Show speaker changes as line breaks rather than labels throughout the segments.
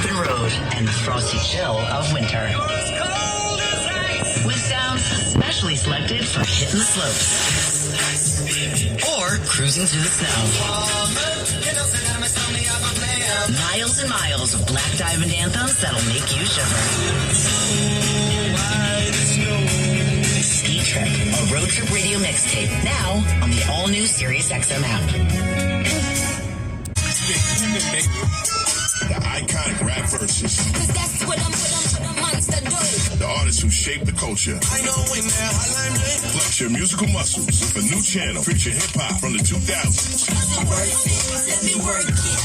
open road and the frosty chill of winter. With sounds specially selected for hitting the slopes or cruising through the snow. Miles and miles of Black Diamond anthems that'll make you shiver. Ski Trip, a road trip radio mixtape, now on the all-new Sirius XM app.
The iconic rap verses. The artists who shaped the culture. Flex your musical muscles for new channel. Feature hip-hop from the 2000s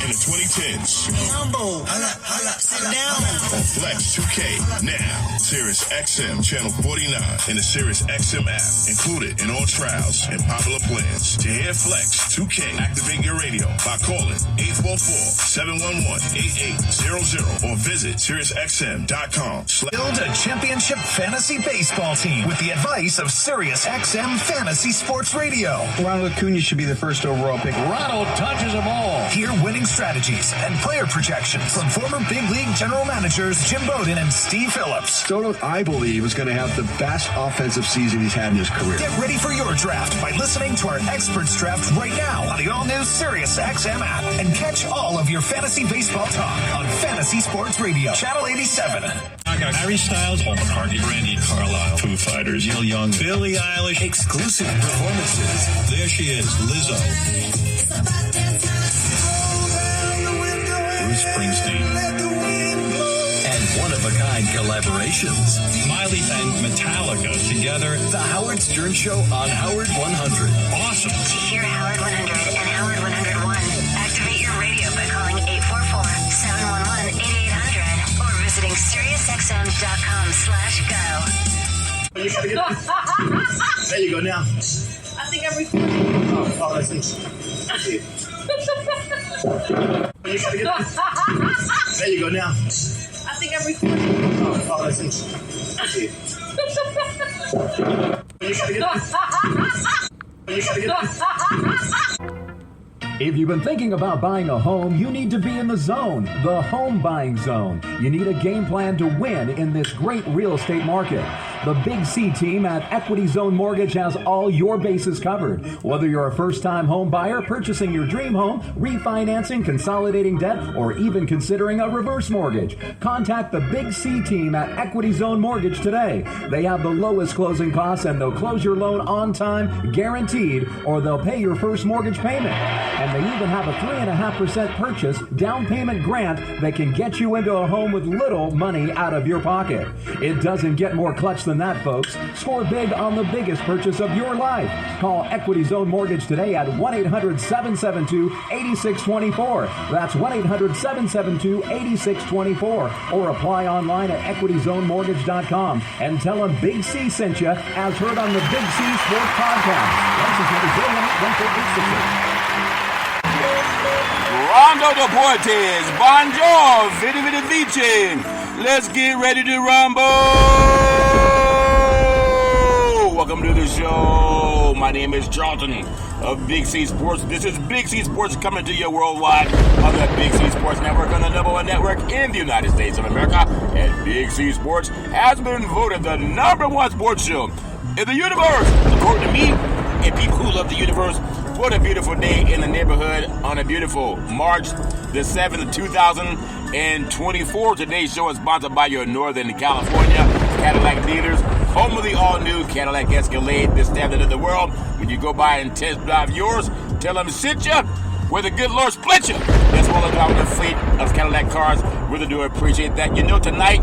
and the 2010s. On Flex 2K now. Sirius XM channel 49 in the Sirius XM app. Included in all trials and popular plans. To hear Flex 2K, activate your radio by calling 844-711-8800 or visit SiriusXM.com.
Build a championship fantasy baseball team with the advice of Sirius XM Fantasy Sports Radio.
Ronald Acuna should be the first overall pick.
Ronald touches them all. Hear winning strategies and player projections from former big league general managers Jim Bowden and Steve Phillips.
Soto, I believe, is going to have the best offensive season he's had in his career.
Get ready for your draft by listening to our experts draft right now on the all-new Sirius XM app and catch all of your fantasy baseball talk on Fantasy Sports Radio, Channel 87.
I got Harry Styles, Paul McCartney, Randy Carlisle, Foo Fighters, Neil Young, Billie Eilish, exclusive performances. There she is, Lizzo, Bruce Springsteen, and one-of-a-kind collaborations. Miley and Metallica together. The Howard Stern Show on Howard 100. Awesome.
To hear Howard 100 and Howard 101, activate your radio by calling 844-711-8800 or visiting SiriusXM.com/go.
There you go now.
I think I'm recording.
Oh, that's it. There you go now.
I think I'm recording.
Oh, that's it.
If you've been thinking about buying a home, you need to be in the zone, the home buying zone. You need a game plan to win in this great real estate market. The Big C team at Equity Zone Mortgage has all your bases covered. Whether you're a first-time home buyer, purchasing your dream home, refinancing, consolidating debt, or even considering a reverse mortgage, contact the Big C team at Equity Zone Mortgage today. They have the lowest closing costs and they'll close your loan on time, guaranteed, or they'll pay your first mortgage payment. And they even have a 3.5% purchase down payment grant that can get you into a home with little money out of your pocket. It doesn't get more clutch than that, folks. Score big on the biggest purchase of your life. Call Equity Zone Mortgage today at 1-800-772-8624. That's 1-800-772-8624. Or apply online at equityzonemortgage.com and tell them Big C sent you as heard on the Big C Sports Podcast. License number 0186868.
Rondo Deportes, bonjour, vidi vidi vici. Let's get ready to rumble. Welcome to the show. My name is Charlton of Big C Sports. This is Big C Sports coming to you worldwide on the Big C Sports Network, on the #1 network in the United States of America. And Big C Sports has been voted the #1 sports show in the universe, according to me and people who love the universe. What a beautiful day in the neighborhood on a beautiful March the 7th, 2024. Today's show is sponsored by your Northern California Cadillac dealers, home of the all-new Cadillac Escalade, the standard of the world. When you go by and test drive yours, tell them sit you where the good Lord split you, as well as driving a fleet of Cadillac cars. Really do appreciate that. You know, tonight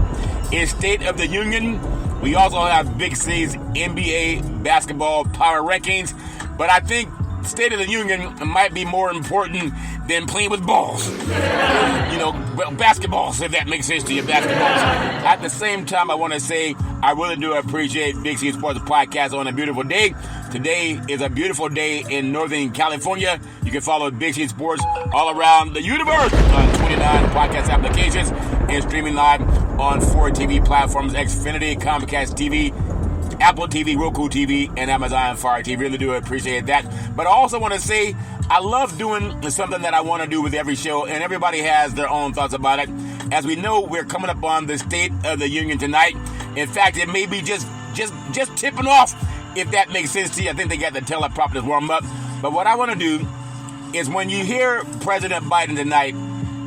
is State of the Union. We also have Big C's NBA basketball power rankings, but I think State of the Union might be more important than playing with balls. You know, well, basketballs, if that makes sense to you, basketballs. At the same time, I want to say I really do appreciate Big C Sports Podcast on a beautiful day. Today is a beautiful day in Northern California. You can follow Big C Sports all around the universe on 29 podcast applications and streaming live on 4 TV platforms: Xfinity, Comcast TV, Apple TV, Roku TV, and Amazon Fire TV. Really do appreciate that. But I also want to say I love doing something that I want to do with every show, and everybody has their own thoughts about it. As we know, we're coming up on the State of the Union tonight. In fact, it may be just tipping off, if that makes sense to you. I think they got the teleprompters warm up. But what I want to do is when you hear President Biden tonight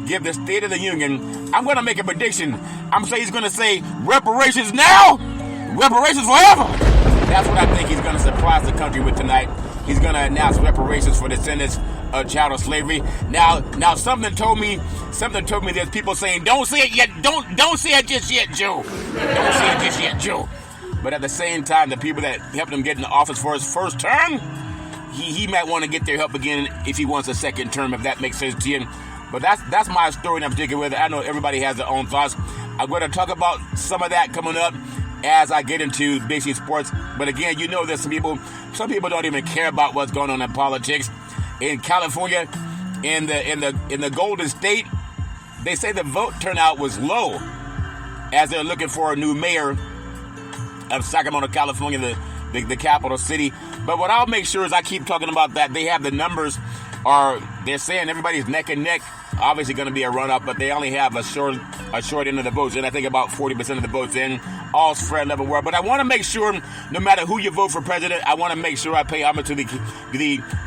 give the State of the Union, I'm going to make a prediction. I'm saying he's going to say, reparations now, reparations forever. That's what I think he's going to surprise the country with tonight. He's going to announce reparations for descendants of child slavery. Now, something told me there's people saying, don't say it yet, don't say it just yet, Joe. Don't say it just yet, Joe. But at the same time, the people that helped him get in the office for his first term, he might want to get their help again if he wants a second term, if that makes sense to you. But that's my story, and I'm sticking with it. I know everybody has their own thoughts. I'm going to talk about some of that coming up as I get into basic sports. But again, you know there's some people don't even care about what's going on in politics. In California, in the Golden State, they say the vote turnout was low as they're looking for a new mayor of Sacramento, California, the capital city. But what I'll make sure is I keep talking about that. They have the numbers, they're saying everybody's neck and neck. Obviously going to be a run-up, but they only have a short end of the votes in. I think about 40% of the votes in. All spread level world. But I want to make sure, no matter who you vote for president, I want to make sure I pay homage to the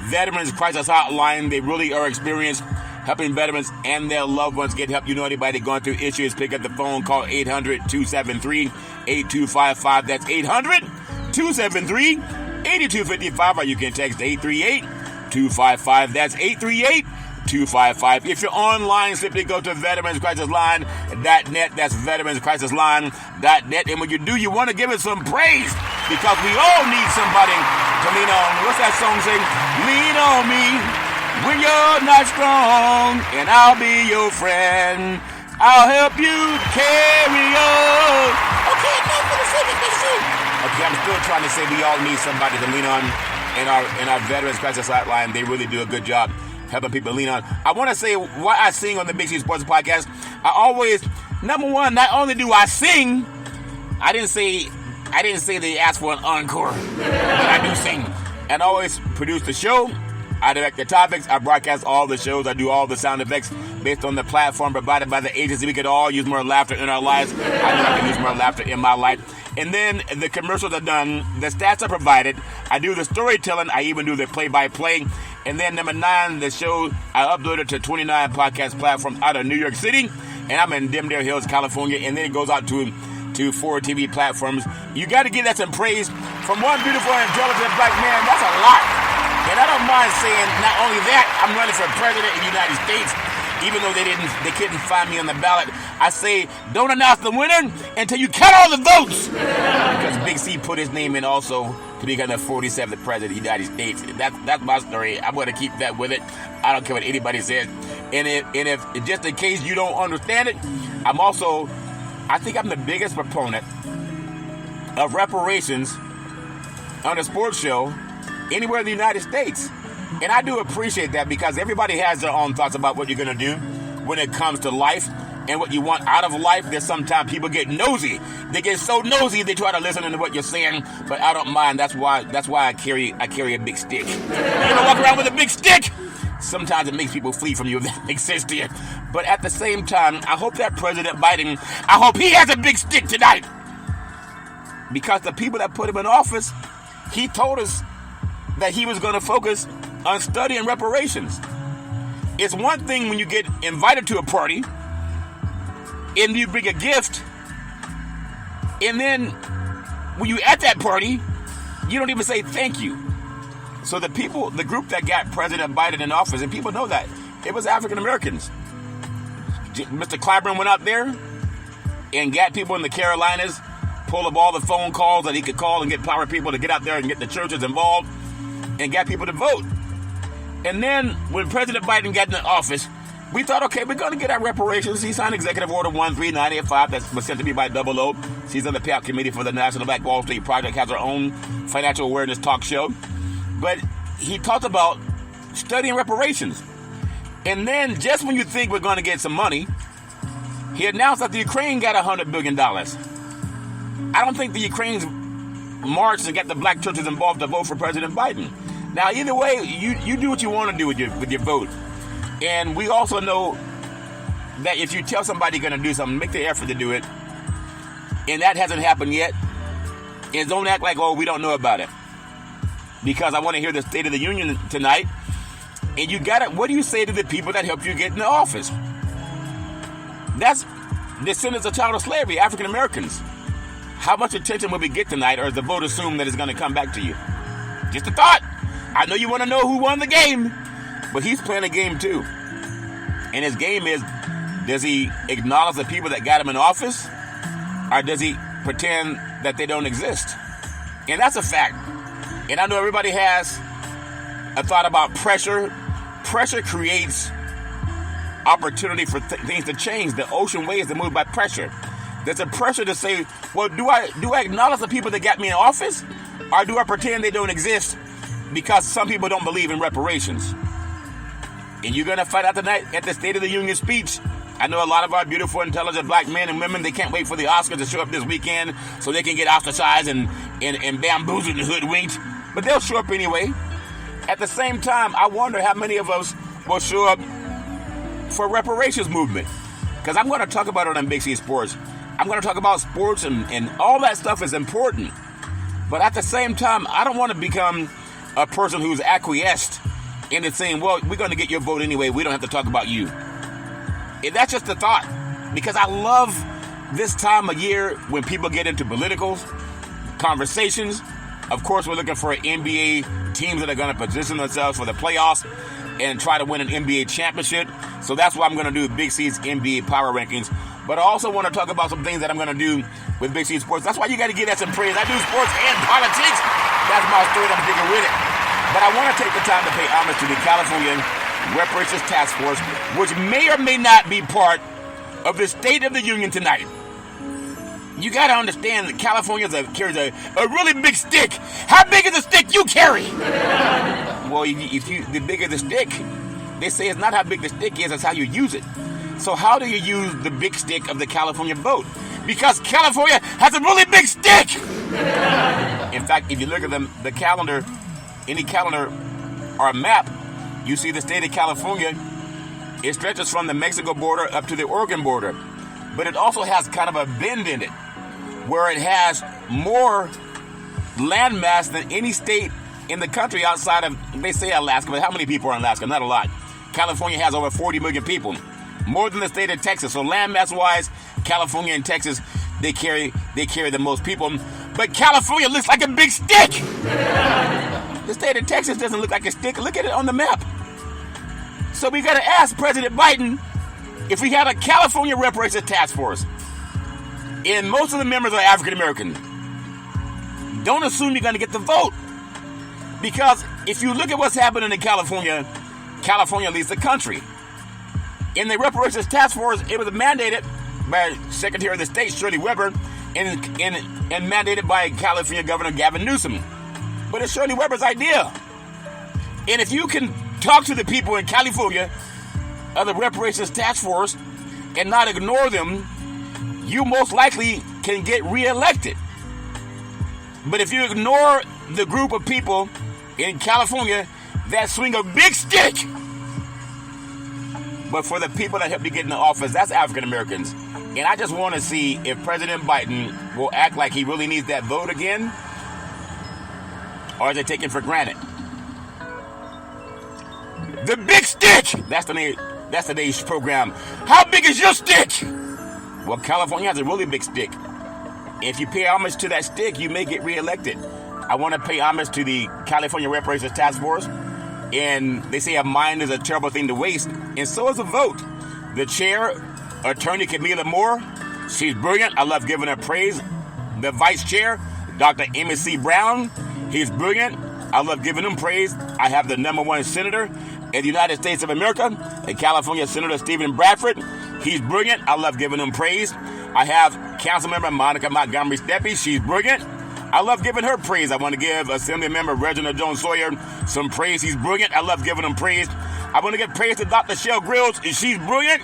Veterans Crisis Hotline. They really are experienced helping veterans and their loved ones get help. You know, anybody going through issues, pick up the phone, call 800-273-8255. That's 800-273-8255, or you can text 838-255. That's 838-255. If you're online, simply go to veteranscrisisline.net. That's veteranscrisisline.net. And when you do, you want to give it some praise, because we all need somebody to lean on. What's that song saying? Lean on me when you're not strong, and I'll be your friend. I'll help you carry on. Okay, enough for the second. Okay, I'm still trying to say we all need somebody to lean on in our Veterans Crisis Hotline. They really do a good job helping people lean on. I want to say what I sing on the Big C Sports Podcast. I always, number one, not only do I sing, I didn't say they asked for an encore, but I do sing. And I always produce the show. I direct the topics. I broadcast all the shows. I do all the sound effects based on the platform provided by the agency. We could all use more laughter in our lives. I know I can use more laughter in my life. And then the commercials are done. The stats are provided. I do the storytelling. I even do the play-by-play. And then number 9, the show, I upload it to 29 podcast platforms out of New York City. And I'm in Dimdale Hills, California. And then it goes out to 4 TV platforms. You got to give that some praise from one beautiful, intelligent black man. That's a lot. And I don't mind saying, not only that, I'm running for president of the United States. Even though they couldn't find me on the ballot. I say, don't announce the winner until you count all the votes. Because Big C put his name in also to become the 47th president of the United States. That's my story. I'm going to keep that with it. I don't care what anybody says. And if just in case you don't understand it, I think I'm the biggest proponent of reparations on a sports show anywhere in the United States. And I do appreciate that, because everybody has their own thoughts about what you're going to do when it comes to life and what you want out of life. There's sometimes people get nosy. They get so nosy they try to listen to what you're saying, but I don't mind. That's why I carry a big stick. You ever walk around with a big stick? Sometimes it makes people flee from you, if that makes sense to you. But at the same time, I hope that President Biden, I hope he has a big stick tonight. Because the people that put him in office, he told us that he was going to focus on studying reparations. It's one thing when you get invited to a party and you bring a gift, and then when you at that party, you don't even say thank you. So the group that got President Biden in office, and people know that, it was African Americans. Mr. Clyburn went out there and got people in the Carolinas, pulled up all the phone calls that he could call and get power people to get out there and get the churches involved and got people to vote. And then when President Biden got in the office, we thought, okay, we're going to get our reparations. He signed Executive Order 13985 that was sent to me by 00. She's on the payout committee for the National Black Wall Street Project, has her own financial awareness talk show. But he talked about studying reparations. And then just when you think we're going to get some money, he announced that the Ukraine got $100 billion. I don't think the Ukraine's marched and got the black churches involved to vote for President Biden. Now, either way, you do what you want to do with your vote. And we also know that if you tell somebody you're going to do something, make the effort to do it. And that hasn't happened yet. And don't act like, oh, we don't know about it. Because I want to hear the State of the Union tonight. And you got it. What do you say to the people that helped you get in the office? That's descendants of child of slavery, African Americans. How much attention will we get tonight, or is the vote assumed that it's going to come back to you? Just a thought. I know you want to know who won the game, but he's playing a game too. And his game is, does he acknowledge the people that got him in office, or does he pretend that they don't exist? And that's a fact. And I know everybody has a thought about pressure. Pressure creates opportunity for things to change. The ocean waves that move by pressure. There's a pressure to say, well, do I acknowledge the people that got me in office, or do I pretend they don't exist because some people don't believe in reparations? And you're going to find out tonight at the State of the Union speech. I know a lot of our beautiful, intelligent black men and women, they can't wait for the Oscars to show up this weekend so they can get ostracized and bamboozled and hoodwinked. But they'll show up anyway. At the same time, I wonder how many of us will show up for reparations movement. Because I'm going to talk about it on Big C Sports. I'm going to talk about sports and all that stuff is important. But at the same time, I don't want to become a person who's acquiesced into saying, well, we're going to get your vote anyway. We don't have to talk about you. And that's just a thought. Because I love this time of year when people get into political conversations. Of course, we're looking for NBA teams that are going to position themselves for the playoffs and try to win an NBA championship. So that's why I'm going to do Big C's NBA Power Rankings. But I also want to talk about some things that I'm going to do with Big C Sports. That's why you got to give that some praise. I do sports and politics. That's my story. I'm digging with it. But I want to take the time to pay homage to the California Reparations Task Force, which may or may not be part of the State of the Union tonight. You got to understand that California carries a really big stick. How big is the stick you carry? Well, the bigger the stick, they say it's not how big the stick is, it's how you use it. So how do you use the big stick of the California vote? Because California has a really big stick. In fact, if you look at the calendar, any calendar or a map, you see the state of California. It stretches from the Mexico border up to the Oregon border. But it also has kind of a bend in it, where it has more landmass than any state in the country outside of, they say Alaska, but how many people are in Alaska? Not a lot. California has over 40 million people, more than the state of Texas. So landmass-wise, California and Texas, they carry the most people. But California looks like a big stick. The state of Texas doesn't look like a stick. Look at it on the map. So we got to ask President Biden, if we had a California Reparations Task Force, and most of the members are African American, don't assume you're going to get the vote. Because if you look at what's happening in California, California leads the country. In the Reparations Task Force, it was mandated by Secretary of the State, Shirley Weber, and mandated by California Governor Gavin Newsom. But it's Shirley Weber's idea. And if you can talk to the people in California of the Reparations Task Force and not ignore them, you most likely can get reelected. But if you ignore the group of people in California that swing a big stick, but for the people that help you get in the office, that's African Americans. And I just want to see if President Biden will act like he really needs that vote again, or is it taken for granted? The big stick! That's the name. That's today's program. How big is your stick? Well, California has a really big stick. If you pay homage to that stick, you may get reelected. I want to pay homage to the California Reparations Task Force. And they say a mind is a terrible thing to waste. And so is a vote. The chair, Attorney Camila Moore, she's brilliant. I love giving her praise. The vice chair, Dr. Amy C. Brown, he's brilliant. I love giving him praise. I have the #1 senator in the United States of America, the California Senator Stephen Bradford. He's brilliant. I love giving him praise. I have Councilmember Monica Montgomery Steppe. She's brilliant. I love giving her praise. I want to give Assemblymember Reginald Jones Sawyer some praise. He's brilliant. I love giving him praise. I want to give praise to Dr. Shell Grills. She's brilliant.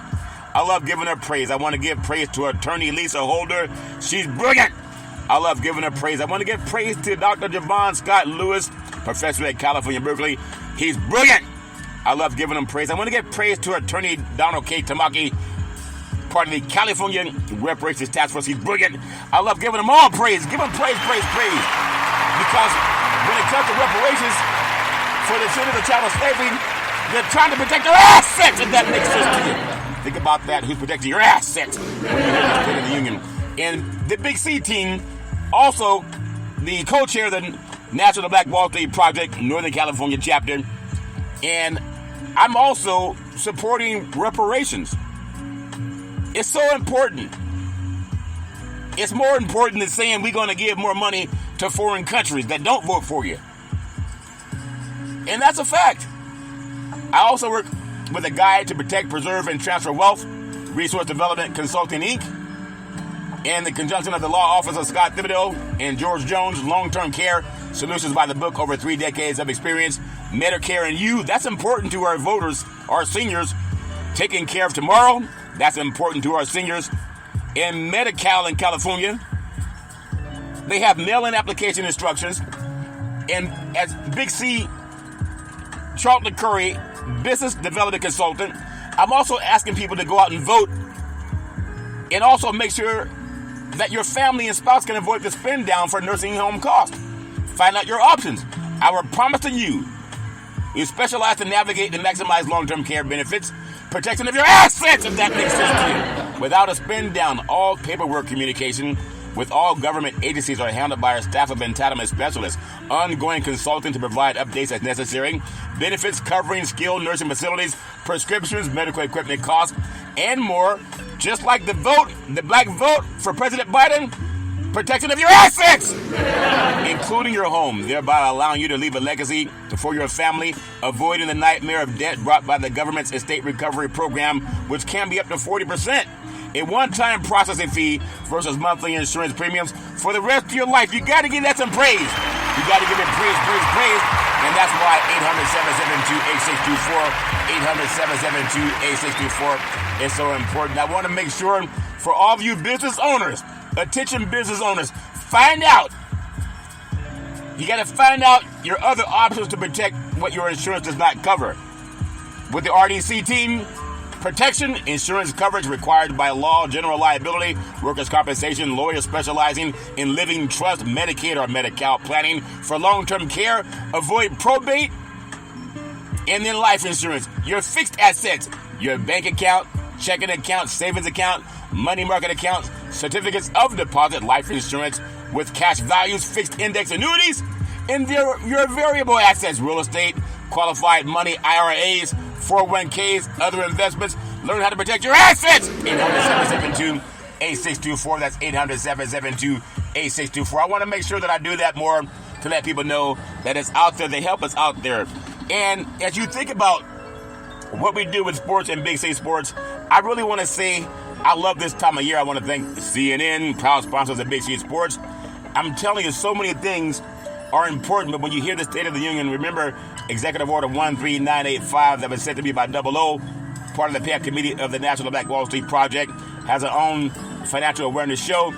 I love giving her praise. I want to give praise to Attorney Lisa Holder. She's brilliant. I love giving her praise. I want to give praise to Dr. Javon Scott Lewis, professor at California Berkeley. He's brilliant. I love giving him praise. I want to give praise to Attorney Donald K. Tamaki. part of the California Reparations Task Force. He's brilliant. I love giving him all praise. Give him praise. Because when it comes to reparations for the descendants of chattel slavery, they're trying to protect their assets, if that makes sense to you. Think about that. Who's protecting your assets when you hear the State of the Union? And the Big C team, also the co-chair of the National Black Wall Street Project, Northern California chapter, and I'm also supporting reparations. It's so important. It's more important than saying we're going to give more money to foreign countries that don't vote for you. And that's a fact. I also work with a guide to protect, preserve, and transfer wealth, Resource Development Consulting, Inc., and the conjunction of the law office of Scott Thibodeau and George Jones, Long-Term Care Solutions by the book, over 3 decades of experience, Medicare and You. That's important to our voters, our seniors. Taking care of tomorrow, that's important to our seniors. And Medi-Cal in California, they have mail-in application instructions. And as Big C, Charlton Curry, business development consultant, I'm also asking people to go out and vote, and also make sure that your family and spouse can avoid the spend down for nursing home costs. Find out your options. Our promise to you is specialized to navigate and maximize long-term care benefits, protection of your assets, if that makes sense to you, without a spend down. All paperwork communication with all government agencies are handled by our staff of entitlement specialists. Ongoing consulting to provide updates as necessary. Benefits covering skilled nursing facilities, prescriptions, medical equipment costs, and more. Just like the vote, the black vote for President Biden, protection of your assets, including your home, thereby allowing you to leave a legacy for your family, avoiding the nightmare of debt brought by the government's estate recovery program, which can be up to 40%. A one-time processing fee versus monthly insurance premiums for the rest of your life. You got to give that some praise. You got to give it praise. And that's why 800-772-8624, 800-772-8624 is so important. I want to make sure for all of you business owners, attention business owners, find out. You got to find out your other options to protect what your insurance does not cover. With the RDC team, protection, insurance coverage required by law, general liability, workers' compensation, lawyers specializing in living trust, Medicaid or Medi-Cal planning for long-term care, avoid probate, and then life insurance. Your fixed assets, your bank account, checking account, savings account, money market accounts, certificates of deposit, life insurance with cash values, fixed index annuities, and your variable assets, real estate, qualified money, IRAs, 401ks, other investments. Learn how to protect your assets. 800-772-8624. That's 800-772-8624. I want to make sure that I do that more to let people know that it's out there. They help us out there. And as you think about what we do with sports and Big C Sports, I really want to say I love this time of year. I want to thank CNN, proud sponsors of Big C Sports. I'm telling you, so many things are important, but when you hear the State of the Union, remember Executive Order 13985 that was sent to me by Double O, part of the PAC Committee of the National Black Wall Street Project, has our own financial awareness show.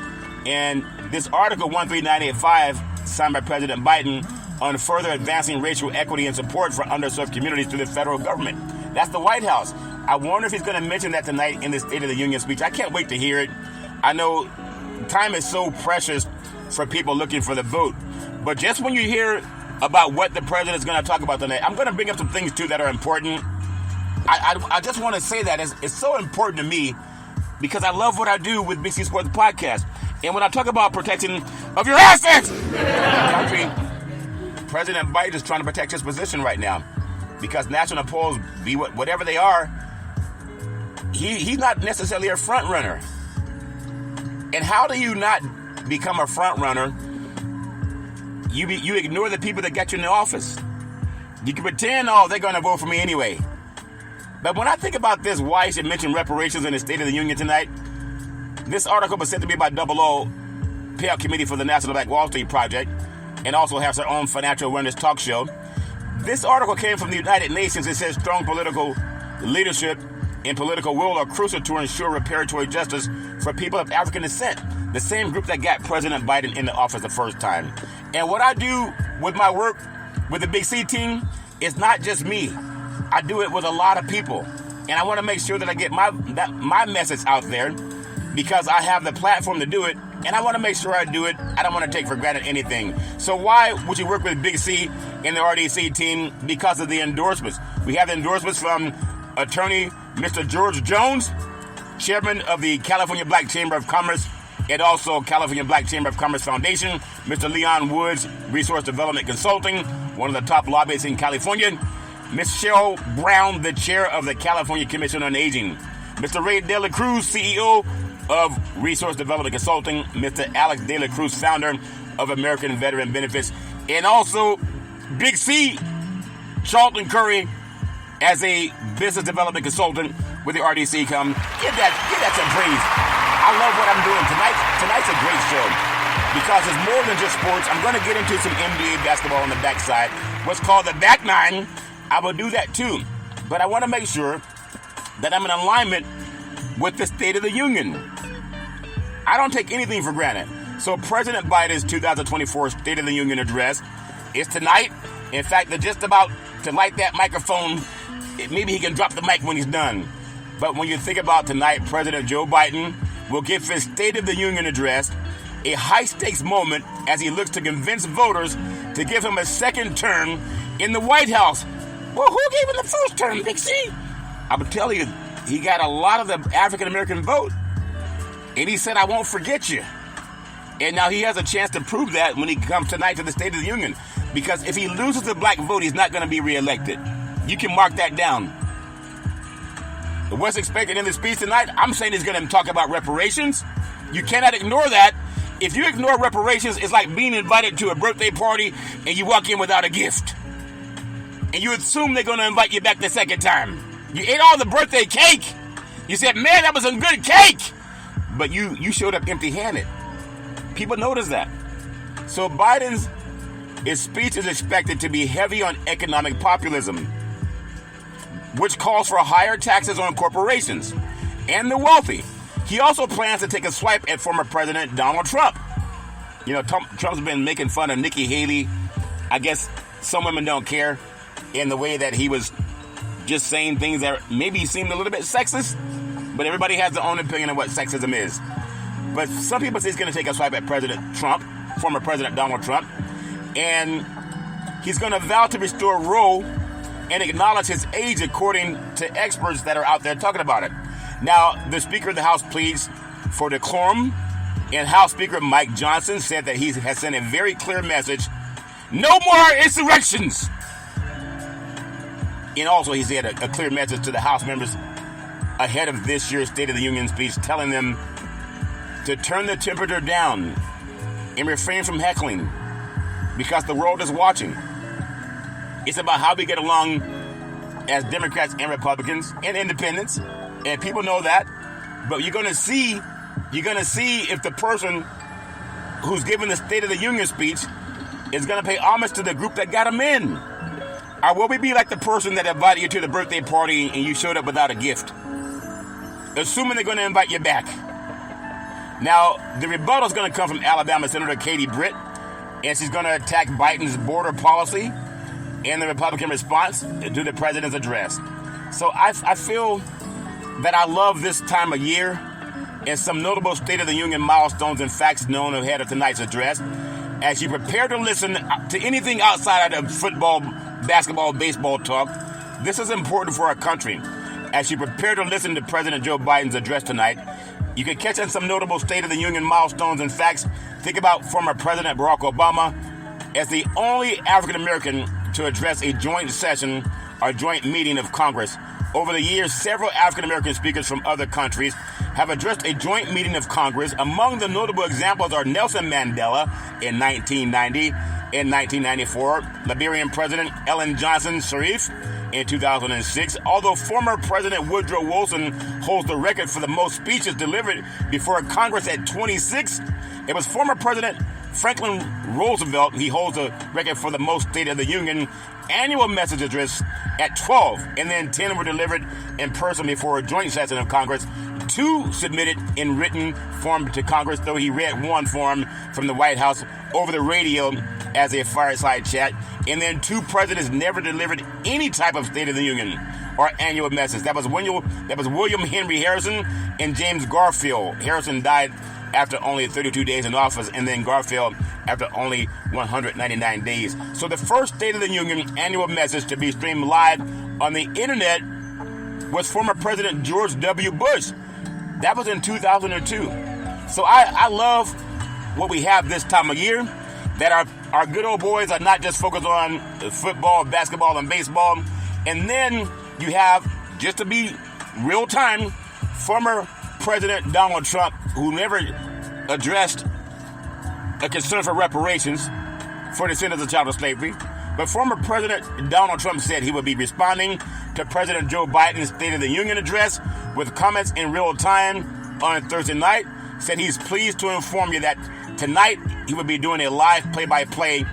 And this Article 13985, signed by President Biden, on further advancing racial equity and support for underserved communities through the federal government. That's the White House. I wonder if he's going to mention that tonight in the State of the Union speech. I can't wait to hear it. I know time is so precious for people looking for the vote. But just when you hear about what the president is going to talk about tonight, I'm going to bring up some things, too, that are important. I just want to say that it's so important to me because I love what I do with Big C Sports Podcast. And when I talk about protection of your assets, country, President Biden is trying to protect his position right now because national polls, be whatever they are, he's not necessarily a front runner. And how do you not become a front runner? You ignore the people that got you in the office. You can pretend, they're going to vote for me anyway. But when I think about this, why I should mention reparations in the State of the Union tonight, this article was sent to me by Double O, Payout Committee for the National Black Wall Street Project, and also has their own financial awareness talk show. This article came from the United Nations. It says strong political leadership and political will are crucial to ensure reparatory justice for people of African descent, the same group that got President Biden in the office the first time. And what I do with my work with the Big C team is not just me. I do it with a lot of people. And I want to make sure that I get my message out there because I have the platform to do it, and I want to make sure I do it. I don't want to take for granted anything. So why would you work with Big C and the RDC team? Because of the endorsements. We have the endorsements from attorney Mr. George Jones, chairman of the California Black Chamber of Commerce, and also California Black Chamber of Commerce Foundation, Mr. Leon Woods, Resource Development Consulting, one of the top lobbyists in California, Ms. Cheryl Brown, the chair of the California Commission on Aging, Mr. Ray De La Cruz, CEO of Resource Development Consulting, Mr. Alex De La Cruz, founder of American Veteran Benefits, and also Big C, Charlton Curry, as a business development consultant with the RDC. Come, give that some praise. I love what I'm doing tonight. Tonight's a great show because it's more than just sports. I'm going to get into some NBA basketball on the backside, what's called the back nine. I will do that too, but I want to make sure that I'm in alignment with the State of the Union. I don't take anything for granted. So President Biden's 2024 State of the Union address is tonight. In fact, they're just about to light that microphone. Maybe he can drop the mic when he's done. But when you think about tonight, President Joe Biden will give his State of the Union address, a high-stakes moment as he looks to convince voters to give him a second term in the White House. Well, who gave him the first term, Big C? I will tell you, he got a lot of the African-American vote. And he said, I won't forget you. And now he has a chance to prove that when he comes tonight to the State of the Union. Because if he loses the black vote, he's not going to be reelected. You can mark that down. What's expected in the speech tonight? I'm saying he's going to talk about reparations. You cannot ignore that. If you ignore reparations, it's like being invited to a birthday party and you walk in without a gift. And you assume they're going to invite you back the second time. You ate all the birthday cake. You said, man, that was some good cake. But you showed up empty-handed. People notice that. So his speech is expected to be heavy on economic populism, which calls for higher taxes on corporations and the wealthy. He also plans to take a swipe at former President Donald Trump. You know, Trump's been making fun of Nikki Haley. I guess some women don't care in the way that he was just saying things that maybe seemed a little bit sexist, but everybody has their own opinion of what sexism is. But some people say he's going to take a swipe at President Trump, former President Donald Trump, and he's going to vow to restore Roe and acknowledge his age according to experts that are out there talking about it. Now, the Speaker of the House pleads for decorum, and House Speaker Mike Johnson said that he has sent a very clear message: no more insurrections. And also he said a clear message to the House members ahead of this year's State of the Union speech, telling them to turn the temperature down and refrain from heckling because the world is watching. It's about how we get along as Democrats and Republicans and independents, and people know that. But you're going to see if the person who's giving the State of the Union speech is going to pay homage to the group that got him in. Or will we be like the person that invited you to the birthday party and you showed up without a gift, assuming they're going to invite you back? Now, the rebuttal is going to come from Alabama Senator Katie Britt, and she's going to attack Biden's border policy and the Republican response to the president's address. So I feel that I love this time of year, and some notable State of the Union milestones and facts known ahead of tonight's address. As you prepare to listen to anything outside of football, basketball, baseball talk, this is important for our country. As you prepare to listen to President Joe Biden's address tonight, you can catch on some notable State of the Union milestones and facts. Think about former President Barack Obama as the only African American to address a joint session or joint meeting of Congress. Over the years, several African American speakers from other countries have addressed a joint meeting of Congress. Among the notable examples are Nelson Mandela in 1990. In 1994, Liberian President Ellen Johnson Sirleaf in 2006. Although former President Woodrow Wilson holds the record for the most speeches delivered before Congress at 26, it was former President Franklin Roosevelt. He holds the record for the most State of the Union annual message address at 12, and then 10 were delivered in person before a joint session of Congress. 2 submitted in written form to Congress, though he read one form from the White House over the radio as a fireside chat. And then 2 presidents never delivered any type of State of the Union. our annual message. That was William Henry Harrison and James Garfield. Harrison died after only 32 days in office, and then Garfield after only 199 days. So the first State of the Union annual message to be streamed live on the internet was former President George W. Bush. That was in 2002. So I love what we have this time of year, that our good old boys are not just focused on football, basketball, and baseball. And then you have, just to be real time, former President Donald Trump, who never addressed a concern for reparations for descendants of child slavery. But former President Donald Trump said he would be responding to President Joe Biden's State of the Union address with comments in real time on Thursday night. Said he's pleased to inform you that tonight he would be doing a live play-by-play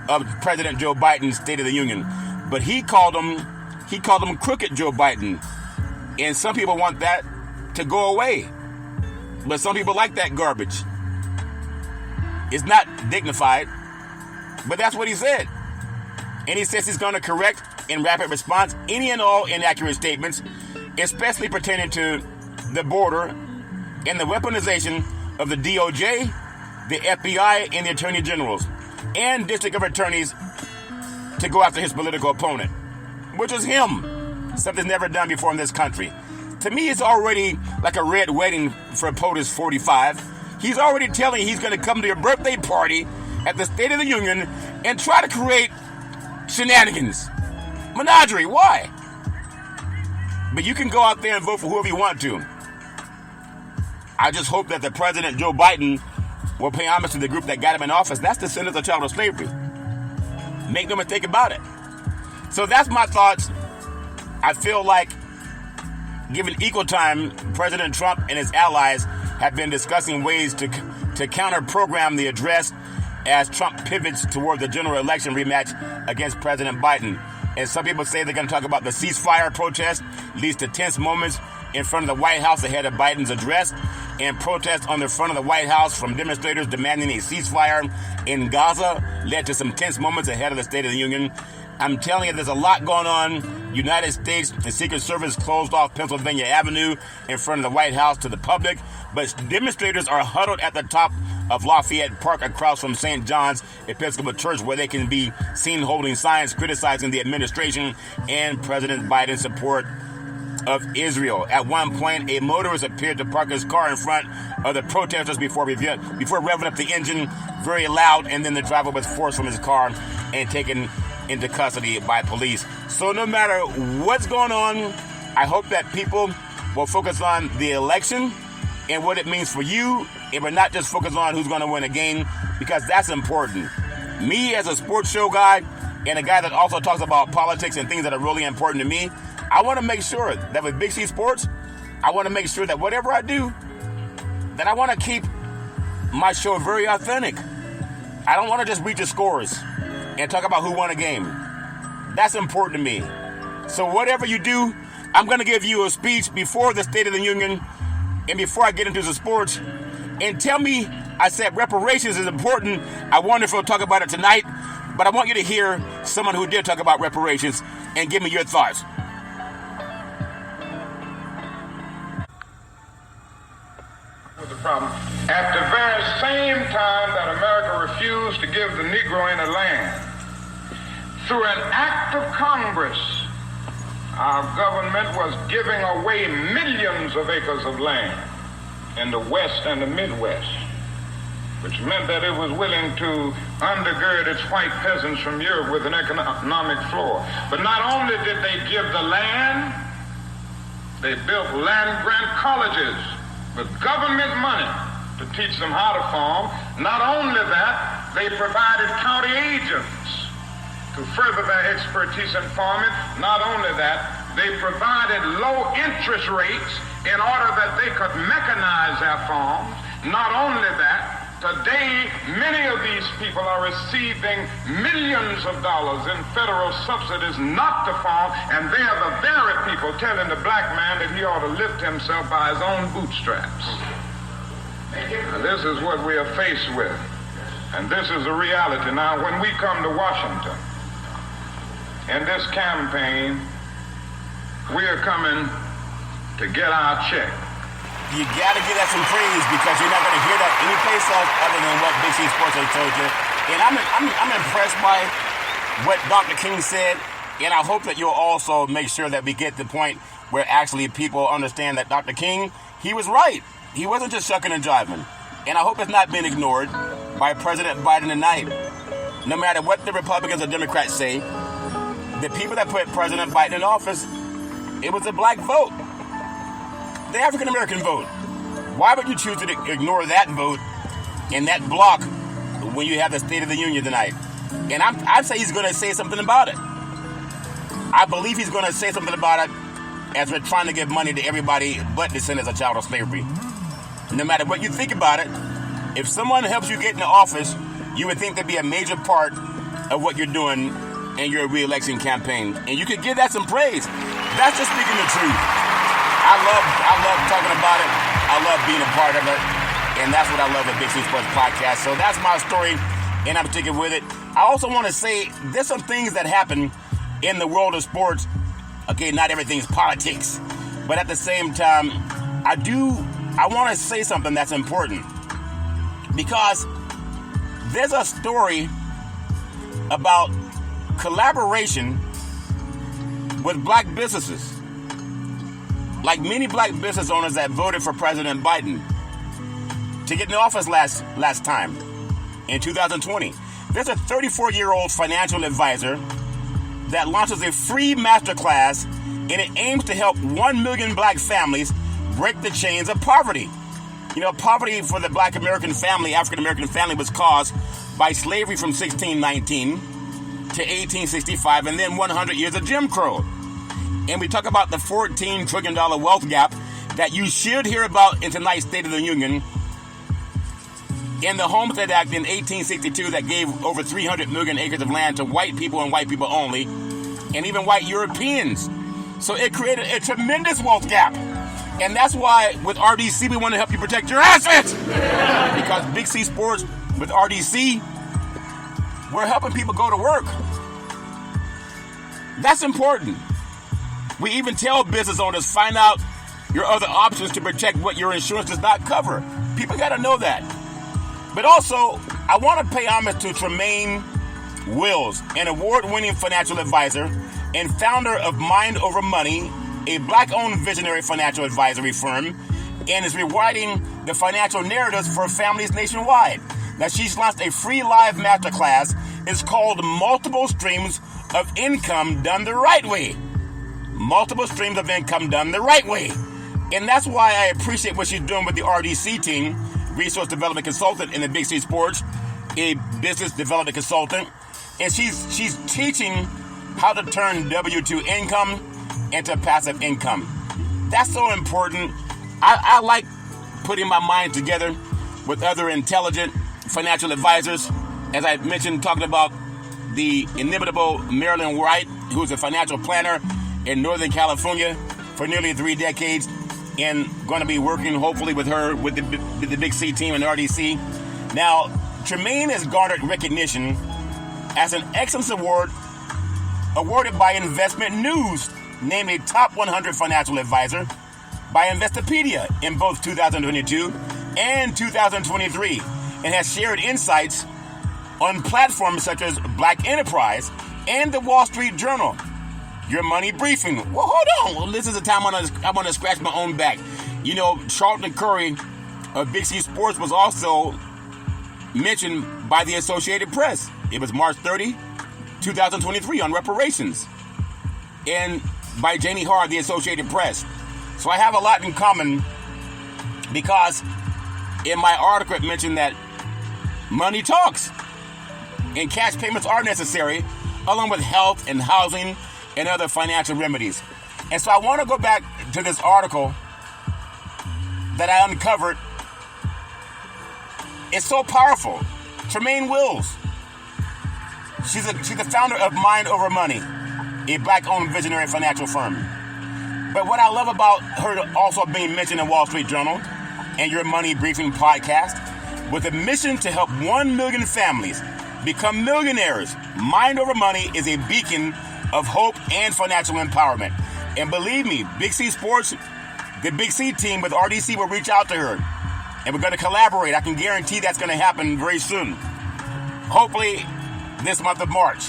of President Joe Biden's State of the Union. But he called him crooked Joe Biden. And some people want that to go away. But some people like that garbage. It's not dignified, but that's what he said. And he says he's going to correct in rapid response any and all inaccurate statements, especially pertaining to the border and the weaponization of the DOJ, the FBI, and the Attorney Generals, and District of Attorneys to go after his political opponent, which is him. Something never done before in this country. To me, it's already like a red wedding for POTUS 45. He's already telling you he's going to come to your birthday party at the State of the Union and try to create shenanigans. Menagerie, why? But you can go out there and vote for whoever you want to. I just hope that the President, Joe Biden, will pay homage to the group that got him in office. That's the descendants of child slavery. Make no mistake about it. So that's my thoughts. I feel like, given equal time, President Trump and his allies have been discussing ways to counter-program the address as Trump pivots toward the general election rematch against President Biden. And some people say they're going to talk about the ceasefire protest leads to tense moments in front of the White House ahead of Biden's address, and protests on the front of the White House from demonstrators demanding a ceasefire in Gaza led to some tense moments ahead of the State of the Union. I'm telling you, there's a lot going on. United States and Secret Service closed off Pennsylvania Avenue in front of the White House to the public, but demonstrators are huddled at the top of Lafayette Park across from St. John's Episcopal Church, where they can be seen holding signs criticizing the administration and President Biden's support of Israel. At one point, a motorist appeared to park his car in front of the protesters before revving up the engine very loud, and then the driver was forced from his car and taken into custody by police. So no matter what's going on, I hope that people will focus on the election and what it means for you, and we're not just focus on who's going to win a game, because that's important. Me, as a sports show guy and a guy that also talks about politics and things that are really important to me, I want to make sure that with Big C Sports, I want to make sure that whatever I do, that I want to keep my show very authentic. I don't want to just read the scores and talk about who won a game. That's important to me. So whatever you do, I'm going to give you a speech before the State of the Union and before I get into the sports. And tell me, I said reparations is important. I wonder if we'll talk about it tonight, but I want you to hear someone who did talk about reparations and give me your thoughts.
The problem. At the very same time that America refused to give the Negro any land, through an act of Congress, our government was giving away millions of acres of land in the West and the Midwest, which meant that it was willing to undergird its white peasants from Europe with an economic floor. But not only did they give the land, they built land-grant colleges with government money to teach them how to farm. Not only that, they provided county agents to further their expertise in farming. Not only that, they provided low interest rates in order that they could mechanize their farms. Not only that, today many of these people are receiving millions of dollars in federal subsidies not to farm, and they are the very people telling the black man that he ought to lift himself by his own bootstraps. Now, this is what we are faced with, and this is the reality. Now, when we come to Washington in this campaign, we are coming to get our check.
You got to give that some praise because you're not going to hear that anyplace else other than what Big C Sports has told you. And I'm impressed by what Dr. King said, and I hope that you'll also make sure that we get the point where actually people understand that Dr. King, he was right. He wasn't just shucking and jiving. And I hope it's not been ignored by President Biden tonight. No matter what the Republicans or Democrats say, the people that put President Biden in office, it was a black vote. The African-American vote. Why would you choose to ignore that vote and that block when you have the State of the Union tonight? And I'd say he's going to say something about it. I believe he's going to say something about it as we're trying to give money to everybody but descendants of child of slavery. No matter what you think about it, if someone helps you get into office, you would think that'd be a major part of what you're doing in your re-election campaign. And you could give that some praise. That's just speaking the truth. I love talking about it. I love being a part of it. And that's what I love at Big C Sports Podcast. So that's my story, and I'm sticking with it. I also want to say there's some things that happen in the world of sports. Okay, not everything's politics. But at the same time, I want to say something that's important. Because there's a story about collaboration with black businesses. Like many black business owners that voted for President Biden to get in office last time in 2020. There's a 34-year-old financial advisor that launches a free masterclass, and it aims to help 1 million black families break the chains of poverty. You know, poverty for the black American family, African American family, was caused by slavery from 1619 to 1865 and then 100 years of Jim Crow. And we talk about the $14 trillion wealth gap that you should hear about in tonight's State of the Union. In the Homestead Act in 1862 that gave over 300 million acres of land to white people and white people only, and even white Europeans. So it created a tremendous wealth gap. And that's why with RDC we want to help you protect your assets. Because Big C Sports with RDC, we're helping people go to work. That's important. We even tell business owners, find out your other options to protect what your insurance does not cover. People got to know that. But also, I want to pay homage to Tremaine Wills, an award-winning financial advisor and founder of Mind Over Money, a black-owned visionary financial advisory firm, and is rewriting the financial narratives for families nationwide. Now, she's launched a free live masterclass. It's called Multiple Streams of Income Done the Right Way. Multiple streams of income done the right way. And that's why I appreciate what she's doing with the RDC team, Resource Development Consultant in the Big C Sports, a business development consultant. And she's teaching how to turn W-2 income into passive income. That's so important. I like putting my mind together with other intelligent financial advisors. As I mentioned, talking about the inimitable Marilyn Wright, who's a financial planner in Northern California for nearly 3 decades, and going to be working hopefully with her with the Big C team and RDC. Now, Tremaine has garnered recognition as an Excellence Award awarded by Investment News, named a top 100 financial advisor by Investopedia in both 2022 and 2023, and has shared insights on platforms such as Black Enterprise and the Wall Street Journal. Your Money Briefing. Well, hold on. Well, this is a time I want to scratch my own back. You know, Charlton Curry of Big C Sports was also mentioned by the Associated Press. It was March 30, 2023 on Reparations. And by Janie Harr of the Associated Press. So I have a lot in common because in my article it mentioned that money talks and cash payments are necessary, along with health and housing and other financial remedies. And so I want to go back to this article that I uncovered. It's so powerful. Tremaine Wills. She's the founder of Mind Over Money, a black-owned visionary financial firm. But what I love about her also being mentioned in Wall Street Journal and Your Money Briefing podcast, with a mission to help 1 million families become millionaires, Mind Over Money is a beacon of hope and financial empowerment. And believe me, Big C Sports, the Big C team with RDC will reach out to her. And we're going to collaborate. I can guarantee that's going to happen very soon. Hopefully this month of March.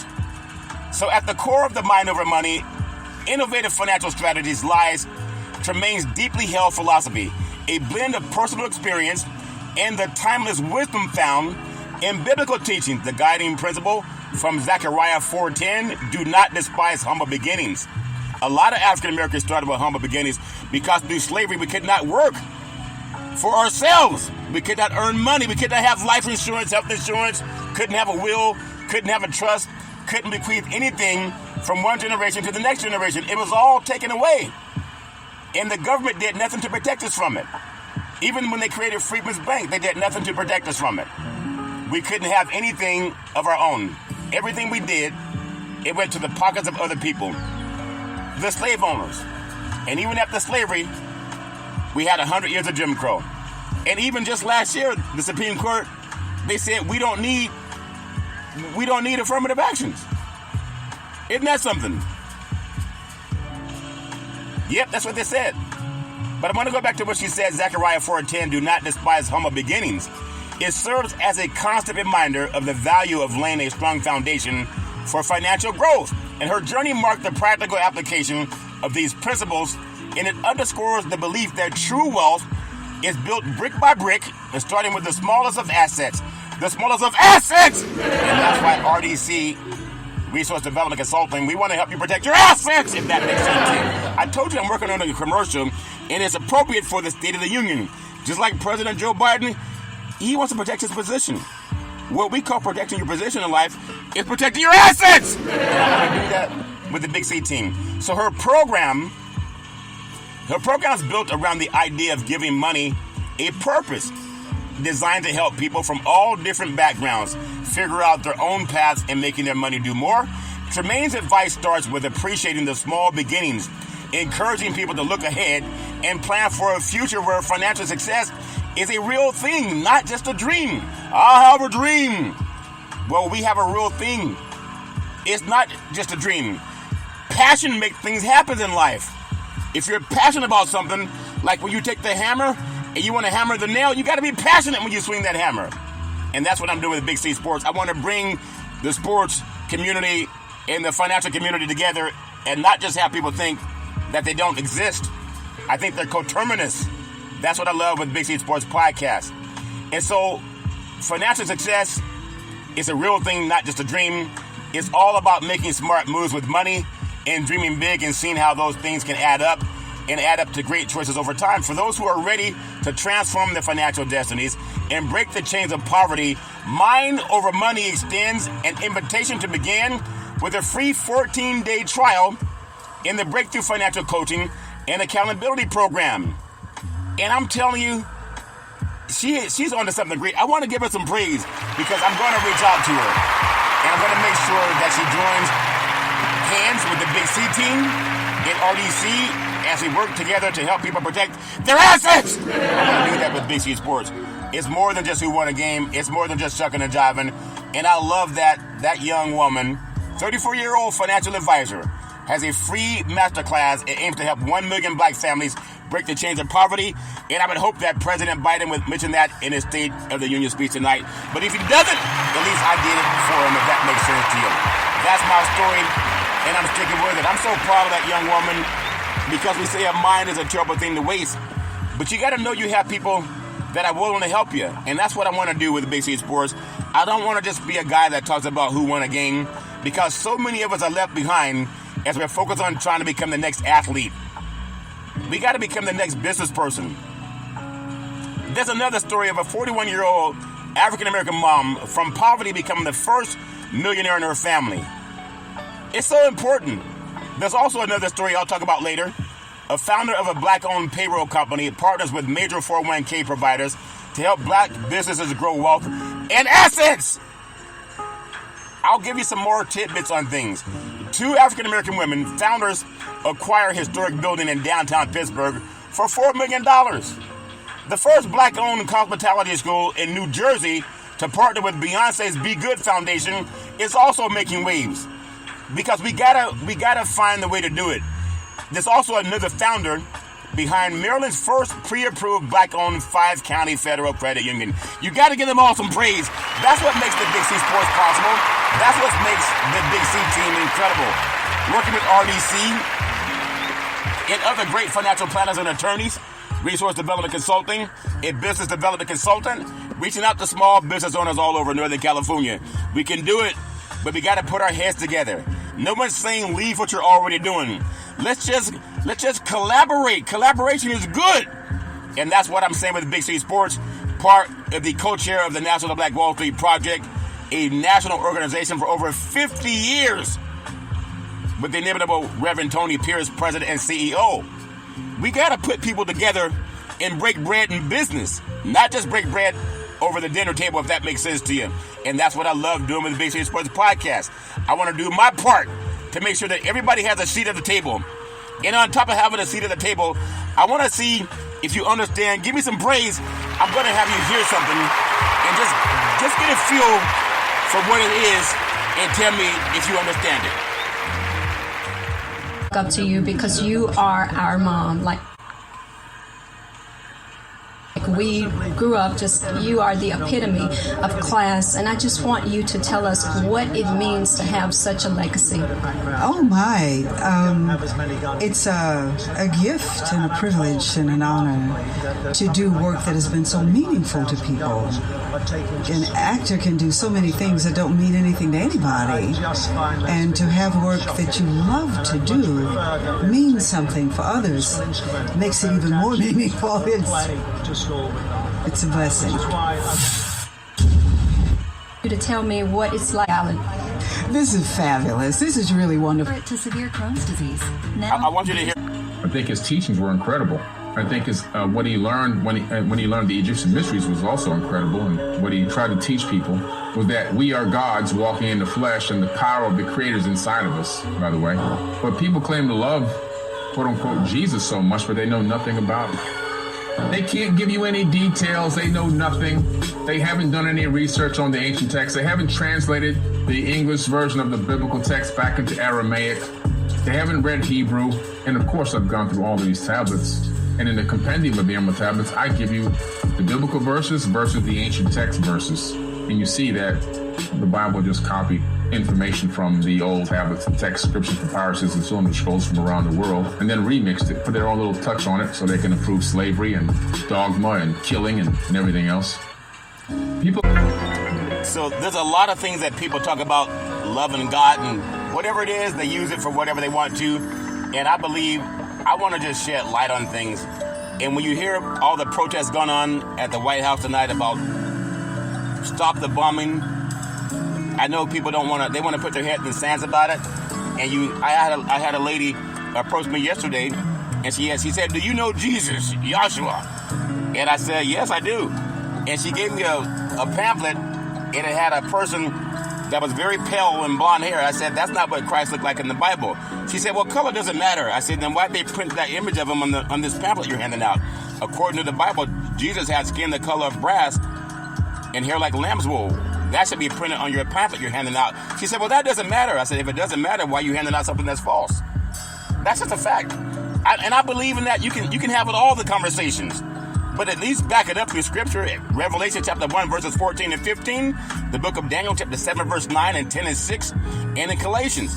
So at the core of the Mind Over Money, innovative financial strategies lies Tremaine's deeply held philosophy, a blend of personal experience and the timeless wisdom found in biblical teachings. The guiding principle from Zechariah 4:10, do not despise humble beginnings. A lot of African Americans started with humble beginnings because through slavery we could not work for ourselves. We could not earn money. We could not have life insurance, health insurance, couldn't have a will, couldn't have a trust, couldn't bequeath anything from one generation to the next generation. It was all taken away. And the government did nothing to protect us from it. Even when they created Freedmen's Bank, they did nothing to protect us from it. We couldn't have anything of our own. Everything we did, it went to the pockets of other people, the slave owners. And even after slavery, we had 100 years of Jim Crow. And even just last year, the Supreme Court, they said we don't need affirmative actions. Isn't that something? Yep, that's what they said. But I want to go back to what she said, Zechariah 4:10, do not despise humble beginnings. It serves as a constant reminder of the value of laying a strong foundation for financial growth. And her journey marked the practical application of these principles, and it underscores the belief that true wealth is built brick by brick, and starting with the smallest of assets. The smallest of assets! And that's why RDC, Resource Development Consulting, we want to help you protect your assets, if that makes sense to you. I told you I'm working on a commercial, and it's appropriate for the State of the Union. Just like President Joe Biden, he wants to protect his position. What we call protecting your position in life is protecting your assets! And I want to do that with the Big C team. So her program is built around the idea of giving money a purpose, designed to help people from all different backgrounds figure out their own paths and making their money do more. Tremaine's advice starts with appreciating the small beginnings, encouraging people to look ahead and plan for a future where financial success is a real thing, not just a dream. I have a dream. Well, we have a real thing. It's not just a dream. Passion makes things happen in life. If you're passionate about something, like when you take the hammer and you want to hammer the nail, you got to be passionate when you swing that hammer. And that's what I'm doing with Big C Sports. I want to bring the sports community and the financial community together and not just have people think that they don't exist. I think they're coterminous. That's what I love with Big C Sports Podcast. And so financial success is a real thing, not just a dream. It's all about making smart moves with money and dreaming big and seeing how those things can add up to great choices over time. For those who are ready to transform their financial destinies and break the chains of poverty, Mind Over Money extends an invitation to begin with a free 14-day trial in the Breakthrough Financial Coaching and Accountability Program. And I'm telling you, she's on to something great. I want to give her some praise because I'm going to reach out to her. And I'm going to make sure that she joins hands with the Big C team in RDC as we work together to help people protect their assets. I'm going to do that with Big C Sports. It's more than just who won a game. It's more than just shucking and jiving. And I love that young woman, 34-year-old financial advisor, has a free masterclass and aims to help 1 million black families break the chains of poverty. And I would hope that President Biden would mention that in his State of the Union speech tonight. But if he doesn't, at least I did it for him, if that makes sense to you. That's my story, and I'm sticking with it. I'm so proud of that young woman because we say a mind is a terrible thing to waste. But you got to know you have people that are willing to help you. And that's what I want to do with Big C Sports. I don't want to just be a guy that talks about who won a game because so many of us are left behind as we're focused on trying to become the next athlete. We got to become the next business person. There's another story of a 41-year-old African-American mom from poverty becoming the first millionaire in her family. It's so important. There's also another story I'll talk about later. A founder of a black-owned payroll company partners with major 401k providers to help black businesses grow wealth and assets. I'll give you some more tidbits on things. 2 African-American women, founders, acquire a historic building in downtown Pittsburgh for $4 million. The first black-owned hospitality school in New Jersey to partner with Beyonce's Be Good Foundation is also making waves. Because we gotta find the way to do it. There's also another founder behind Maryland's first pre-approved black-owned 5-county federal credit union. You got to give them all some praise. That's what makes the Big C Sports possible. That's what makes the Big C team incredible. Working with RDC and other great financial planners and attorneys, resource development consulting, a business development consultant, reaching out to small business owners all over Northern California. We can do it, but we got to put our heads together. No one's saying leave what you're already doing. Let's just collaborate. Collaboration is good. And that's what I'm saying with Big C Sports, part of the co-chair of the National Black Wall Street Project, a national organization for over 50 years, with the inimitable Reverend Tony Pierce, president and CEO. We got to put people together and break bread in business, not just break bread over the dinner table, if that makes sense to you. And that's what I love doing with the Big C Sports Podcast. I want to do my part to make sure that everybody has a seat at the table. And on top of having a seat at the table, I want to see if you understand. Give me some praise. I'm going to have you hear something and just get a feel for what it is and tell me if you understand it.
Up to you because you are our mom. Like we grew up, just you are the epitome of class, and I just want you to tell us what it means to have such a legacy.
Oh my, it's a gift and a privilege and an honor to do work that has been so meaningful to people. An actor can do so many things that don't mean anything to anybody, and to have work that you love to do means something for others, makes it even more meaningful. It's a blessing.
To tell me what it's like, Alan.
This is fabulous. This is really wonderful.
To severe Crohn's disease.
I want you to hear.
I think his teachings were incredible. I think his what he learned when he learned the Egyptian mysteries was also incredible, and what he tried to teach people was that we are gods walking in the flesh, and the power of the Creator is inside of us. By the way, but people claim to love, quote unquote, Jesus so much, but they know nothing about him. They can't give you any details. They know nothing. They haven't done any research on the ancient text. They haven't translated the English version of the biblical text back into Aramaic. They haven't read Hebrew. And of course, I've gone through all of these tablets. And in the compendium of the Emerald Tablets, I give you the biblical verses versus the ancient text verses. And you see that the Bible just copied information from the old tablets and text, scriptures, papyruses, and cylinder scrolls from around the world, and then remixed it, put their own little touch on it so they can improve slavery and dogma and killing and everything else.
So there's a lot of things that people talk about loving God, and whatever it is, they use it for whatever they want to. And I believe I want to just shed light on things. And when you hear all the protests going on at the White House tonight about stop the bombing, I know people don't want to. They want to put their head in the sands about it. And I had a lady approach me yesterday, and she said, "Do you know Jesus, Yahshua?" And I said, "Yes, I do." And she gave me a pamphlet, and it had a person that was very pale and blonde hair. I said, "That's not what Christ looked like in the Bible." She said, "Well, color doesn't matter." I said, "Then why'd they print that image of him on this pamphlet you're handing out?" According to the Bible, Jesus had skin the color of brass and hair like lamb's wool. That should be printed on your pamphlet you're handing out. She said, "Well, that doesn't matter." I said, "If it doesn't matter, why are you handing out something that's false?" That's just a fact. And I believe in that. You can have all the conversations, but at least back it up through Scripture. Revelation chapter 1, verses 14 and 15. The book of Daniel chapter 7, verse 9 and 10 and 6. And in Galatians,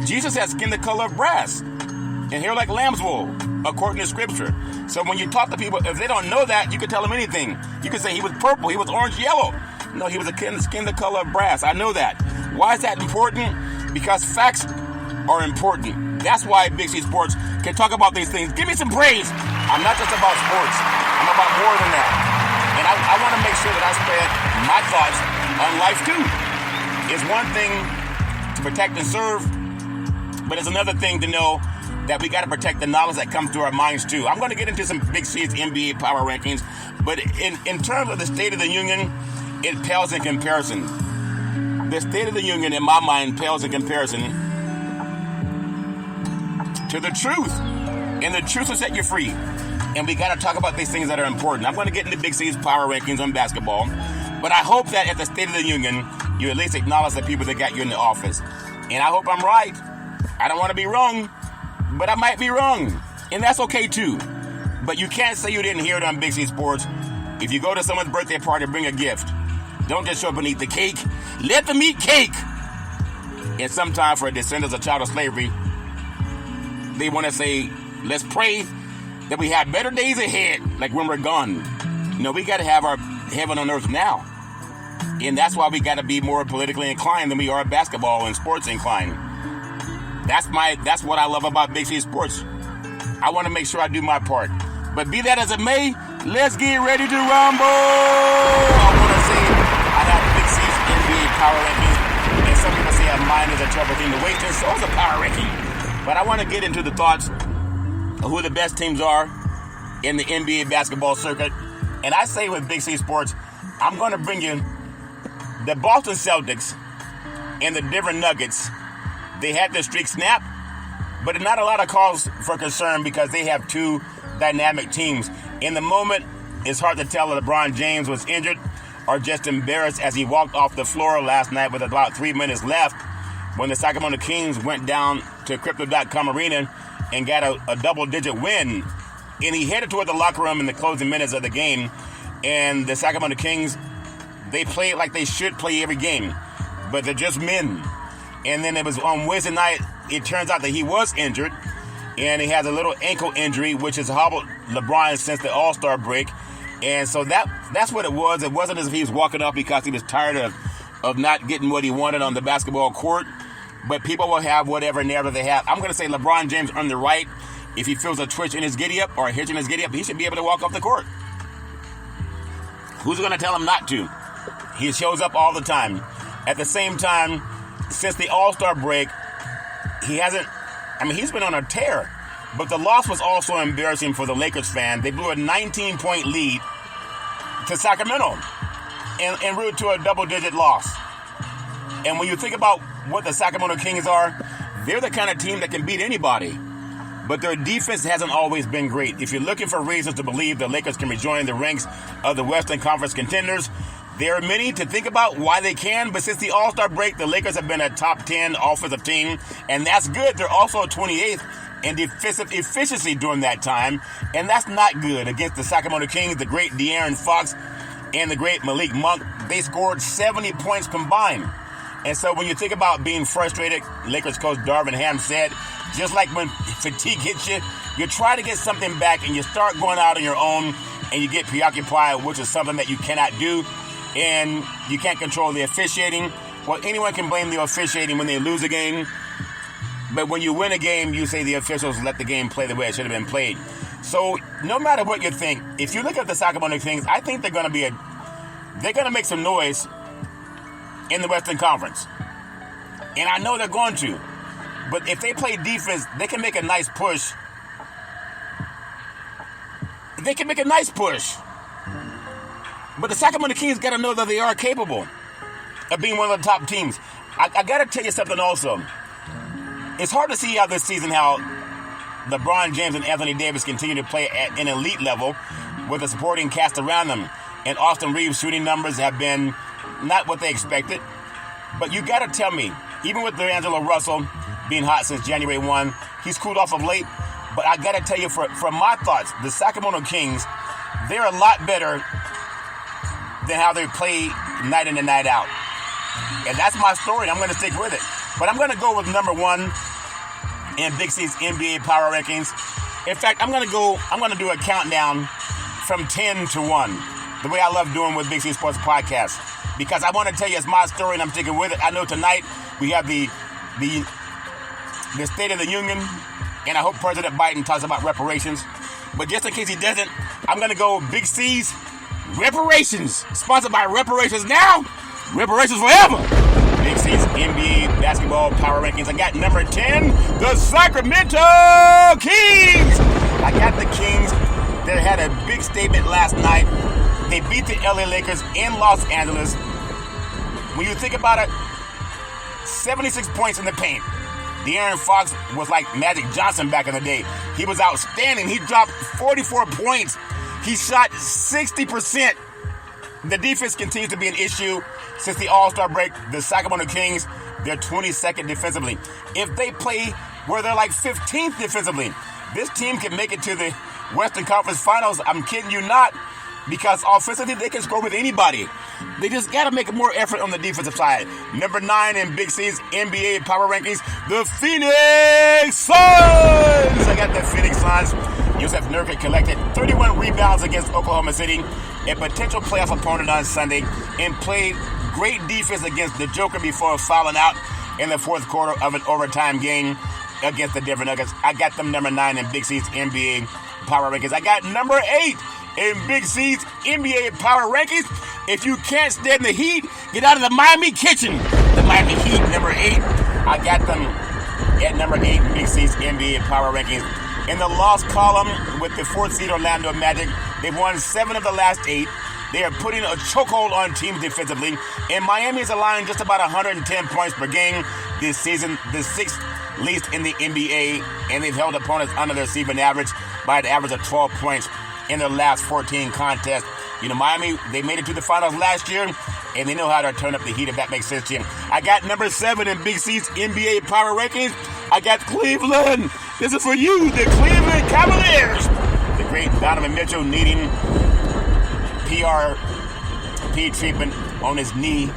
Jesus has skin the color of brass and hair like lamb's wool, according to Scripture. So when you talk to people, if they don't know that, you can tell them anything. You can say he was purple, he was orange, yellow. No, he was skin the color of brass. I know that. Why is that important? Because facts are important. That's why Big C Sports can talk about these things. Give me some praise. I'm not just about sports. I'm about more than that. And I want to make sure that I spread my thoughts on life too. It's one thing to protect and serve, but it's another thing to know that we got to protect the knowledge that comes through our minds too. I'm going to get into some Big C's NBA power rankings, but in terms of the State of the Union, it pales in comparison. The State of the Union, in my mind, pales in comparison to the truth. And the truth will set you free. And we got to talk about these things that are important. I'm going to get into Big C's power rankings on basketball. But I hope that at the State of the Union, you at least acknowledge the people that got you in the office. And I hope I'm right. I don't want to be wrong. But I might be wrong, and that's okay too. But you can't say you didn't hear it on Big C Sports. If you go to someone's birthday party, bring a gift. Don't just show up and eat the cake. Let them eat cake. And sometimes for a descendants of child of slavery, they want to say, let's pray that we have better days ahead, like when we're gone. No, we got to have our heaven on earth now. And that's why we got to be more politically inclined than we are basketball and sports inclined. That's what I love about Big C Sports. I want to make sure I do my part. But be that as it may, let's get ready to rumble. I want to say I have Big C's NBA power rankings. And some people say mine is a trouble thing to wait till. So is a power ranking. But I want to get into the thoughts of who the best teams are in the NBA basketball circuit. And I say with Big C Sports, I'm going to bring you the Boston Celtics and the Denver Nuggets. They had their streak snap, but not a lot of cause for concern because they have two dynamic teams. In the moment, it's hard to tell if LeBron James was injured or just embarrassed as he walked off the floor last night with about 3 minutes left when the Sacramento Kings went down to Crypto.com Arena and got a double-digit win. And he headed toward the locker room in the closing minutes of the game. And the Sacramento Kings, they play like they should play every game, but they're just men. And then it was on Wednesday night, it turns out that he was injured, and he has a little ankle injury, which has hobbled LeBron since the All-Star break. And so that's what it was. It wasn't as if he was walking up because he was tired of not getting what he wanted on the basketball court. But people will have whatever narrative they have. I'm going to say LeBron James earned the right. If he feels a twitch in his giddy-up or a hitch in his giddy-up, he should be able to walk off the court. Who's going to tell him not to? He shows up all the time. At the same time, since the All-Star break, he's been on a tear. But the loss was also embarrassing for the Lakers fan. They blew a 19-point lead to Sacramento en route to a double-digit loss. And when you think about what the Sacramento Kings are, they're the kind of team that can beat anybody. But their defense hasn't always been great. If you're looking for reasons to believe the Lakers can rejoin the ranks of the Western Conference contenders, there are many to think about why they can, but since the All-Star break, the Lakers have been a top 10 offensive team, and that's good. They're also 28th in defensive efficiency during that time, and that's not good. Against the Sacramento Kings, the great De'Aaron Fox and the great Malik Monk, they scored 70 points combined. And so when you think about being frustrated, Lakers coach Darvin Ham said, just like when fatigue hits you, you try to get something back and you start going out on your own and you get preoccupied, which is something that you cannot do. And you can't control the officiating. Well, anyone can blame the officiating when they lose a game. But when you win a game, you say the officials let the game play the way it should have been played. So no matter what you think, if you look at the Sacramento Kings, I think they're going to make some noise in the Western Conference. And I know they're going to. But if they play defense, they can make a nice push. But the Sacramento Kings got to know that they are capable of being one of the top teams. I got to tell you something also. It's hard to see how this season how LeBron James and Anthony Davis continue to play at an elite level with a supporting cast around them. And Austin Reeves' shooting numbers have been not what they expected. But you got to tell me, even with D'Angelo Russell being hot since January 1, he's cooled off of late. But I got to tell you, from my thoughts, the Sacramento Kings, they're a lot better than how they play night in and night out. And that's my story, and I'm going to stick with it. But I'm going to go with number one in Big C's NBA power rankings. In fact, I'm going to do a countdown from 10 to 1, the way I love doing with Big C Sports Podcast. Because I want to tell you it's my story, and I'm sticking with it. I know tonight we have the State of the Union, and I hope President Biden talks about reparations. But just in case he doesn't, I'm going to go Big C's Reparations, sponsored by Reparations Now, Reparations Forever. Big C's NBA basketball power rankings. I got number 10, the Sacramento Kings. I got the Kings that had a big statement last night. They beat the LA Lakers in Los Angeles. When you think about it, 76 points in the paint. De'Aaron Fox was like Magic Johnson back in the day. He was outstanding. He dropped 44 points. He shot 60% The defense continues to be an issue since the All-Star break. The Sacramento Kings, they're 22nd defensively. If they play where they're like 15th defensively, this team can make it to the Western Conference Finals. I'm kidding you not, because offensively they can score with anybody. They just got to make more effort on the defensive side. Number 9 in Big C's NBA power rankings, the Phoenix Suns. I got the Phoenix Suns. Yusuf Nurkic collected 31 rebounds against Oklahoma City, a potential playoff opponent on Sunday, and played great defense against the Joker before fouling out in the fourth quarter of an overtime game against the Denver Nuggets. I got them number 9 in Big C's NBA power rankings. I got number 8 in Big C's NBA power rankings. If you can't stand the heat, get out of the Miami kitchen. The Miami Heat, number 8. I got them at number 8 in Big C's NBA power rankings. In the loss column with the 4th seed Orlando Magic, they've won 7 of the last 8. They are putting a chokehold on teams defensively, and Miami is allowing just about 110 points per game this season, the 6th least in the NBA, and they've held opponents under their season average by an average of 12 points in their last 14 contests. You know, Miami, they made it to the finals last year, and they know how to turn up the heat, if that makes sense to you. I got number 7 in Big C's NBA power rankings. I got Cleveland. This is for you, the Cleveland Cavaliers. The great Donovan Mitchell needing PRP treatment on his knee,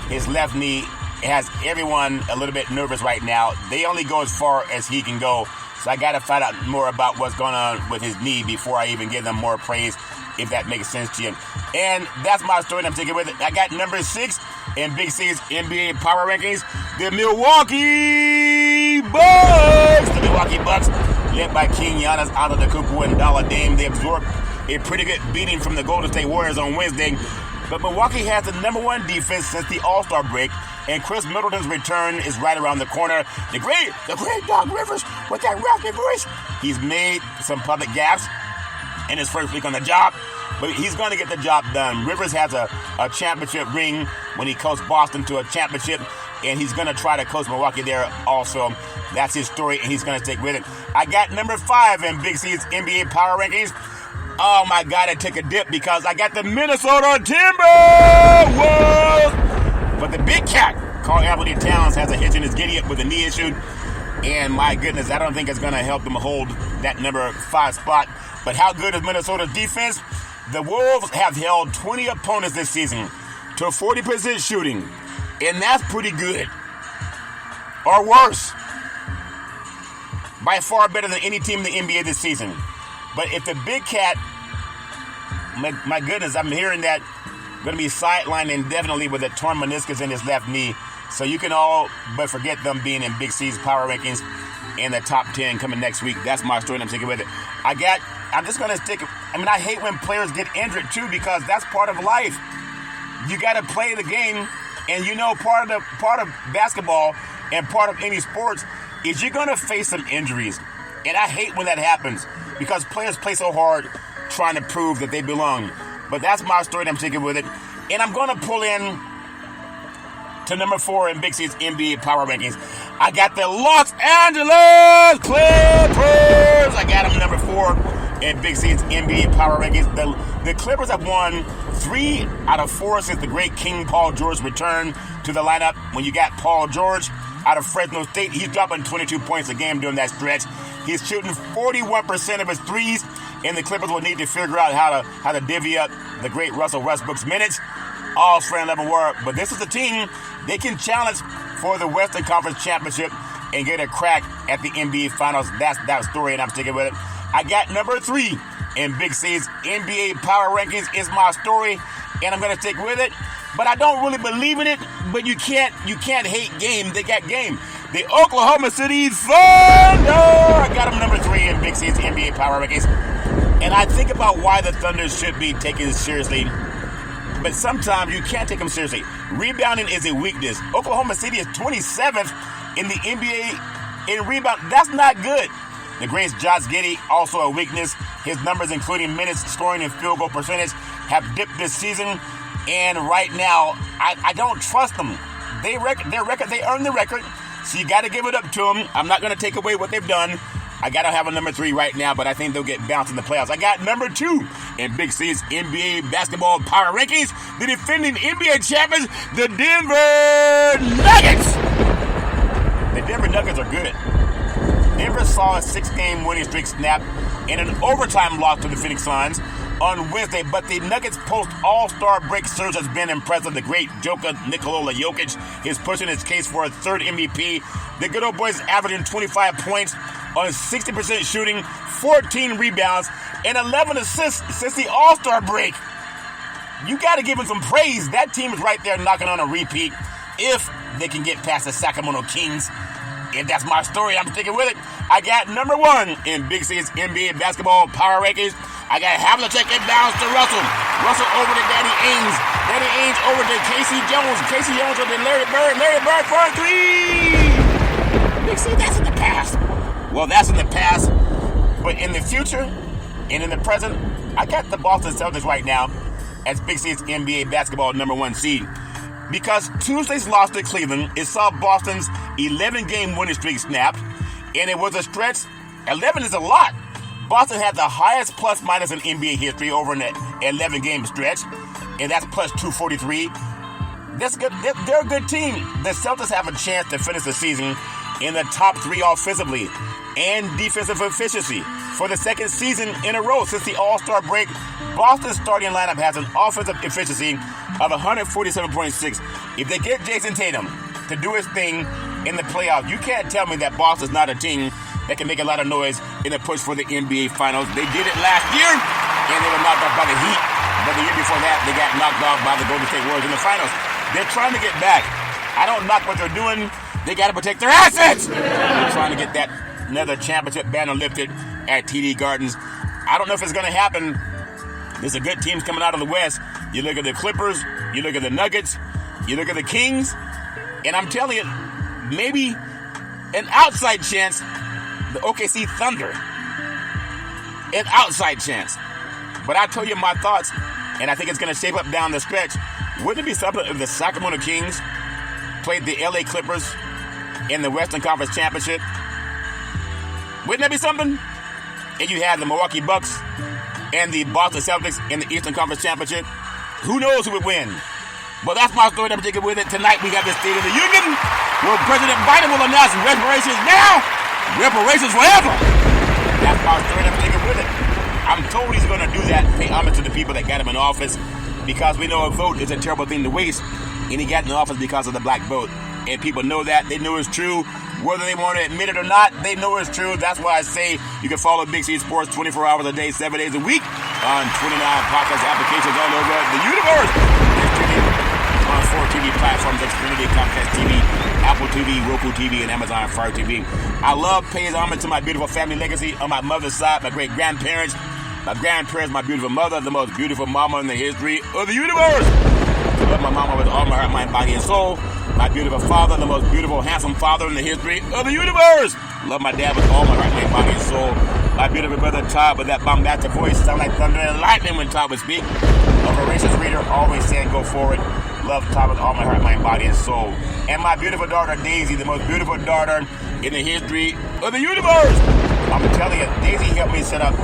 his left knee. It has everyone a little bit nervous right now. They only go as far as he can go. So I got to find out more about what's going on with his knee before I even give them more praise, if that makes sense to you. And that's my story, and I'm taking with it. I got number 6 in Big C's NBA power rankings, the Milwaukee Bucks. The Milwaukee Bucks, led by King Giannis Antetokounmpo and Dalla Dame, they absorbed a pretty good beating from the Golden State Warriors on Wednesday. But Milwaukee has the number 1 defense since the All-Star break, and Chris Middleton's return is right around the corner. The great Doc Rivers with that raspy voice. He's made some public gaffes in his first week on the job, but he's going to get the job done. Rivers has a championship ring when he coached Boston to a championship, and he's going to try to coach Milwaukee there also. That's his story, and he's going to stick with it. I got number 5 in Big C's NBA power rankings. Oh my God, I took a dip because I got the Minnesota Timberwolves. But the big cat, Karl Anthony Towns, has a hitch in his giddy-up with a knee issue. And my goodness, I don't think it's going to help them hold that number 5 spot. But how good is Minnesota's defense? The Wolves have held 20 opponents this season to 40% shooting. And that's pretty good. Or worse. By far better than any team in the NBA this season. But if the big cat, my goodness, I'm hearing that going to be sidelined indefinitely with a torn meniscus in his left knee. So you can all but forget them being in Big C's power rankings in the top 10 coming next week. That's my story, and I'm sticking with it. I'm just going to stick. I hate when players get injured too, because that's part of life. You got to play the game, and you know part of basketball and part of any sports is you're going to face some injuries. And I hate when that happens, because players play so hard trying to prove that they belong. But that's my story, and I'm sticking with it. And I'm going to pull in to number 4 in Big C's NBA power rankings. I got the Los Angeles Clippers. I got them number 4 in Big C's NBA power rankings. The Clippers have won 3 out of 4 since the great King Paul George returned to the lineup. When you got Paul George out of Fresno State, he's dropping 22 points a game during that stretch. He's shooting 41% of his threes, and the Clippers will need to figure out how to divvy up the great Russell Westbrook's minutes. All strand level work, but this is a team they can challenge for the Western Conference Championship and get a crack at the NBA Finals. That's that story, and I'm sticking with it. I got number 3 in Big C's NBA power rankings is my story, and I'm going to stick with it. But I don't really believe in it. But you can't hate game. They got game. The Oklahoma City Thunder. I got them number 3 in Big C's NBA power rankings, and I think about why the Thunder should be taken seriously. But sometimes you can't take them seriously. Rebounding is a weakness. Oklahoma City is 27th in the NBA in rebound. That's not good. The great Josh Giddey, also a weakness. His numbers, including minutes, scoring, and field goal percentage, have dipped this season. And right now, I don't trust them. They earned the record, so you got to give it up to them. I'm not going to take away what they've done. I got to have a number 3 right now, but I think they'll get bounced in the playoffs. I got number 2 In Big C's NBA basketball power rankings, the defending NBA champions, the Denver Nuggets. The Denver Nuggets are good. Denver saw a 6-game winning streak snap in an overtime loss to the Phoenix Suns on Wednesday, but the Nuggets' post-All-Star break surge has been impressive. The great Joker Nikola Jokic is pushing his case for a third MVP. The good old boys averaging 25 points on 60% shooting, 14 rebounds, and 11 assists since the All-Star break. You got to give him some praise. That team is right there knocking on a repeat if they can get past the Sacramento Kings. And that's my story. I'm sticking with it. I got number 1 in Big C's NBA basketball power rankings. I got Havlicek inbounds to Russell. Russell over to Danny Ainge. Danny Ainge over to Casey Jones. Casey Jones over to Larry Bird. Larry Bird for a 3. Big C, that's in the past. Well, that's in the past. But in the future and in the present, I got the Boston Celtics right now as Big C's NBA basketball number 1 seed. Because Tuesday's loss to Cleveland, it saw Boston's 11-game winning streak snapped, and it was a stretch. 11 is a lot. Boston had the highest plus-minus in NBA history over an 11-game stretch, and that's plus 243. That's good. They're a good team. The Celtics have a chance to finish the season in the top 3 offensively and defensive efficiency for the second season in a row since the All-Star break. Boston's starting lineup has an offensive efficiency of 147.6. If they get Jason Tatum to do his thing in the playoffs, you can't tell me that Boston's not a team that can make a lot of noise in the push for the NBA Finals. They did it last year, and they were knocked off by the Heat. But the year before that, they got knocked off by the Golden State Warriors in the Finals. They're trying to get back. I don't knock what they're doing. They got to protect their assets. They're trying to get that another championship banner lifted at TD Gardens. I don't know if it's going to happen. There's a good teams coming out of the West. You look at the Clippers, you look at the Nuggets, you look at the Kings, and I'm telling you, maybe an outside chance, the OKC Thunder. An outside chance. But I told you my thoughts, and I think it's going to shape up down the stretch. Wouldn't it be something if the Sacramento Kings played the LA Clippers in the Western Conference Championship? Wouldn't that be something? And you had the Milwaukee Bucks and the Boston Celtics in the Eastern Conference Championship. Who knows who would win? But that's my story that I'm taking with it. Tonight we got the State of the Union, where President Biden will announce reparations now, reparations forever. That's my story that I'm taking with it. I'm told he's going to do that, pay homage to the people that got him in office, because we know a vote is a terrible thing to waste, and he got in office because of the black vote. And people know that. They know it's true. Whether they want to admit it or not, they know it's true. That's why I say you can follow Big C Sports 24 hours a day, 7 days a week on 29 podcast applications all over the universe. They're streaming on 4 TV platforms, Xfinity, Comcast TV, Apple TV, Roku TV, and Amazon Fire TV. I love paying homage to my beautiful family legacy on my mother's side, my great-grandparents, my grandparents, my beautiful mother, the most beautiful mama in the history of the universe. I love my mama with all my heart, mind, body, and soul. My beautiful father, the most beautiful, handsome father in the history of the universe. Love my dad with all my heart, mind, body, and soul. My beautiful brother Todd with that bombastic voice, sound like thunder and lightning when Todd would speak. A voracious reader, always saying go forward. Love Todd with all my heart, mind, body, and soul. And my beautiful daughter Daisy, the most beautiful daughter in the history of the universe. I'm telling you, Daisy helped me set up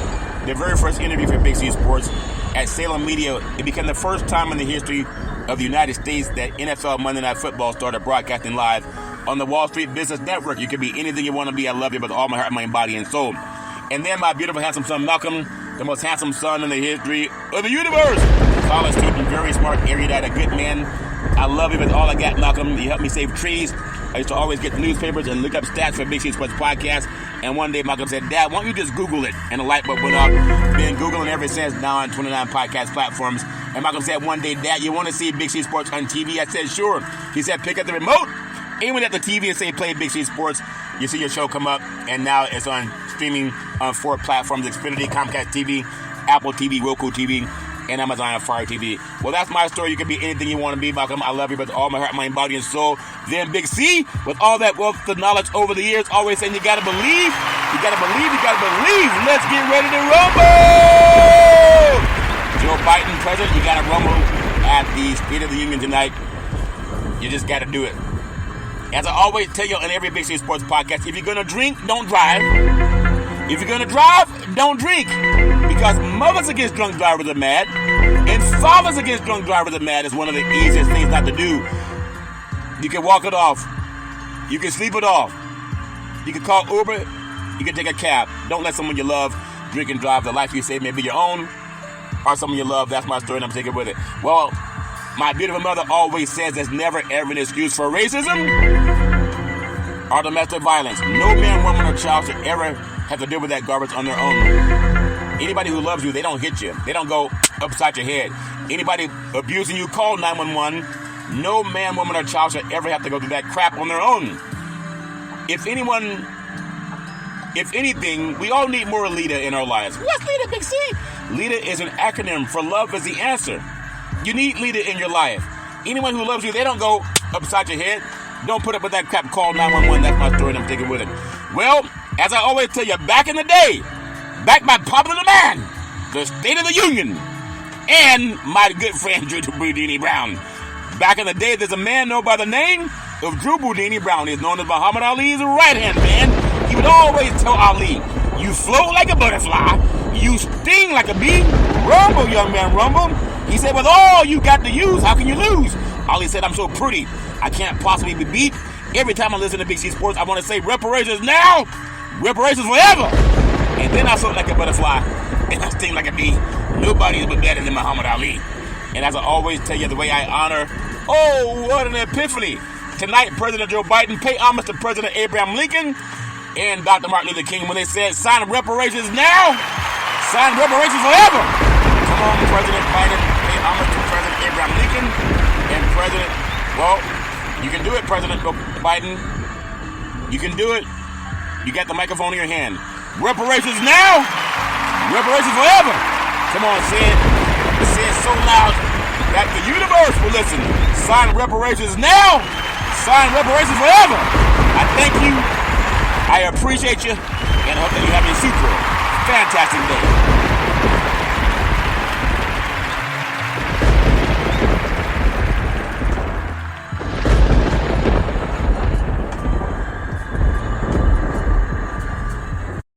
the very first interview for Big C Sports at Salem Media. It became the first time in the history of the United States that NFL Monday Night Football started broadcasting live on the Wall Street Business Network. You can be anything you want to be. I love you with all my heart, mind, body, and soul. And then my beautiful, handsome son, Malcolm, the most handsome son in the history of the universe. College student, very smart, erudite, a good man. I love you with all I got, Malcolm. You helped me save trees. I used to always get the newspapers and look up stats for Big C Sports Podcast. And one day Malcolm said, Dad, why don't you just Google it? And the light bulb went off. Been Googling ever since, now on 29 podcast platforms. And Malcolm said one day, Dad, you want to see Big C Sports on TV? I said, sure. He said, pick up the remote, aim it at the TV and say, play Big C Sports. You see your show come up, and now it's on streaming on 4 platforms, Xfinity, Comcast TV, Apple TV, Roku TV, and Amazon Fire TV. Well, that's my story. You can be anything you want to be, Malcolm. I love you with all my heart, mind, body, and soul. Then Big C, with all that wealth of knowledge over the years, always saying you got to believe, you got to believe, you got to believe. Let's get ready to rumble! Joe Biden, president, you got to rumble at the State of the Union tonight. You just got to do it. As I always tell you on every Big C Sports podcast, if you're going to drink, don't drive. If you're going to drive, don't drink. Because mothers against drunk drivers are mad, and fathers against drunk drivers are mad is one of the easiest things not to do. You can walk it off. You can sleep it off. You can call Uber. You can take a cab. Don't let someone you love drink and drive. The life you save may be your own or someone you love. That's my story, and I'm taking with it. Well, my beautiful mother always says there's never ever an excuse for racism or domestic violence. No man, woman, or child should ever have to deal with that garbage on their own. Anybody who loves you, they don't hit you. They don't go upside your head. Anybody abusing you, call 911. No man, woman, or child should ever have to go through that crap on their own. If anything, we all need more LEADA in our lives. What's LEADA, Big C? LEADA is an acronym for love is the answer. You need LEADA in your life. Anyone who loves you, they don't go upside your head. Don't put up with that crap. Call 911. That's my story, and I'm taking with it. Well, as I always tell you, back in the day, back by popular demand, the State of the Union, and my good friend Drew Boudini Brown. Back in the day, there's a man known by the name of Drew Boudini Brown. He's known as Muhammad Ali's right-hand man. He would always tell Ali, you float like a butterfly, you sting like a bee, rumble, young man, rumble. He said, with all you got to use, how can you lose? Ali said, I'm so pretty, I can't possibly be beat. Every time I listen to Big C Sports, I want to say reparations now, reparations forever. And then I float like a butterfly, and I sting like a bee. Nobody is better than Muhammad Ali. And as I always tell you, the way I honor, oh, what an epiphany. Tonight, President Joe Biden paid homage to President Abraham Lincoln and Dr. Martin Luther King when they said, sign reparations now, sign reparations forever. Come on, President Biden, pay homage to President Abraham Lincoln and President, well, you can do it, President Biden. You can do it. You got the microphone in your hand. Reparations now, reparations forever. Come on, say it. Say it so loud that the universe will listen. Sign reparations now, sign reparations forever. I thank you. I appreciate you, and I hope that you have a super fantastic day.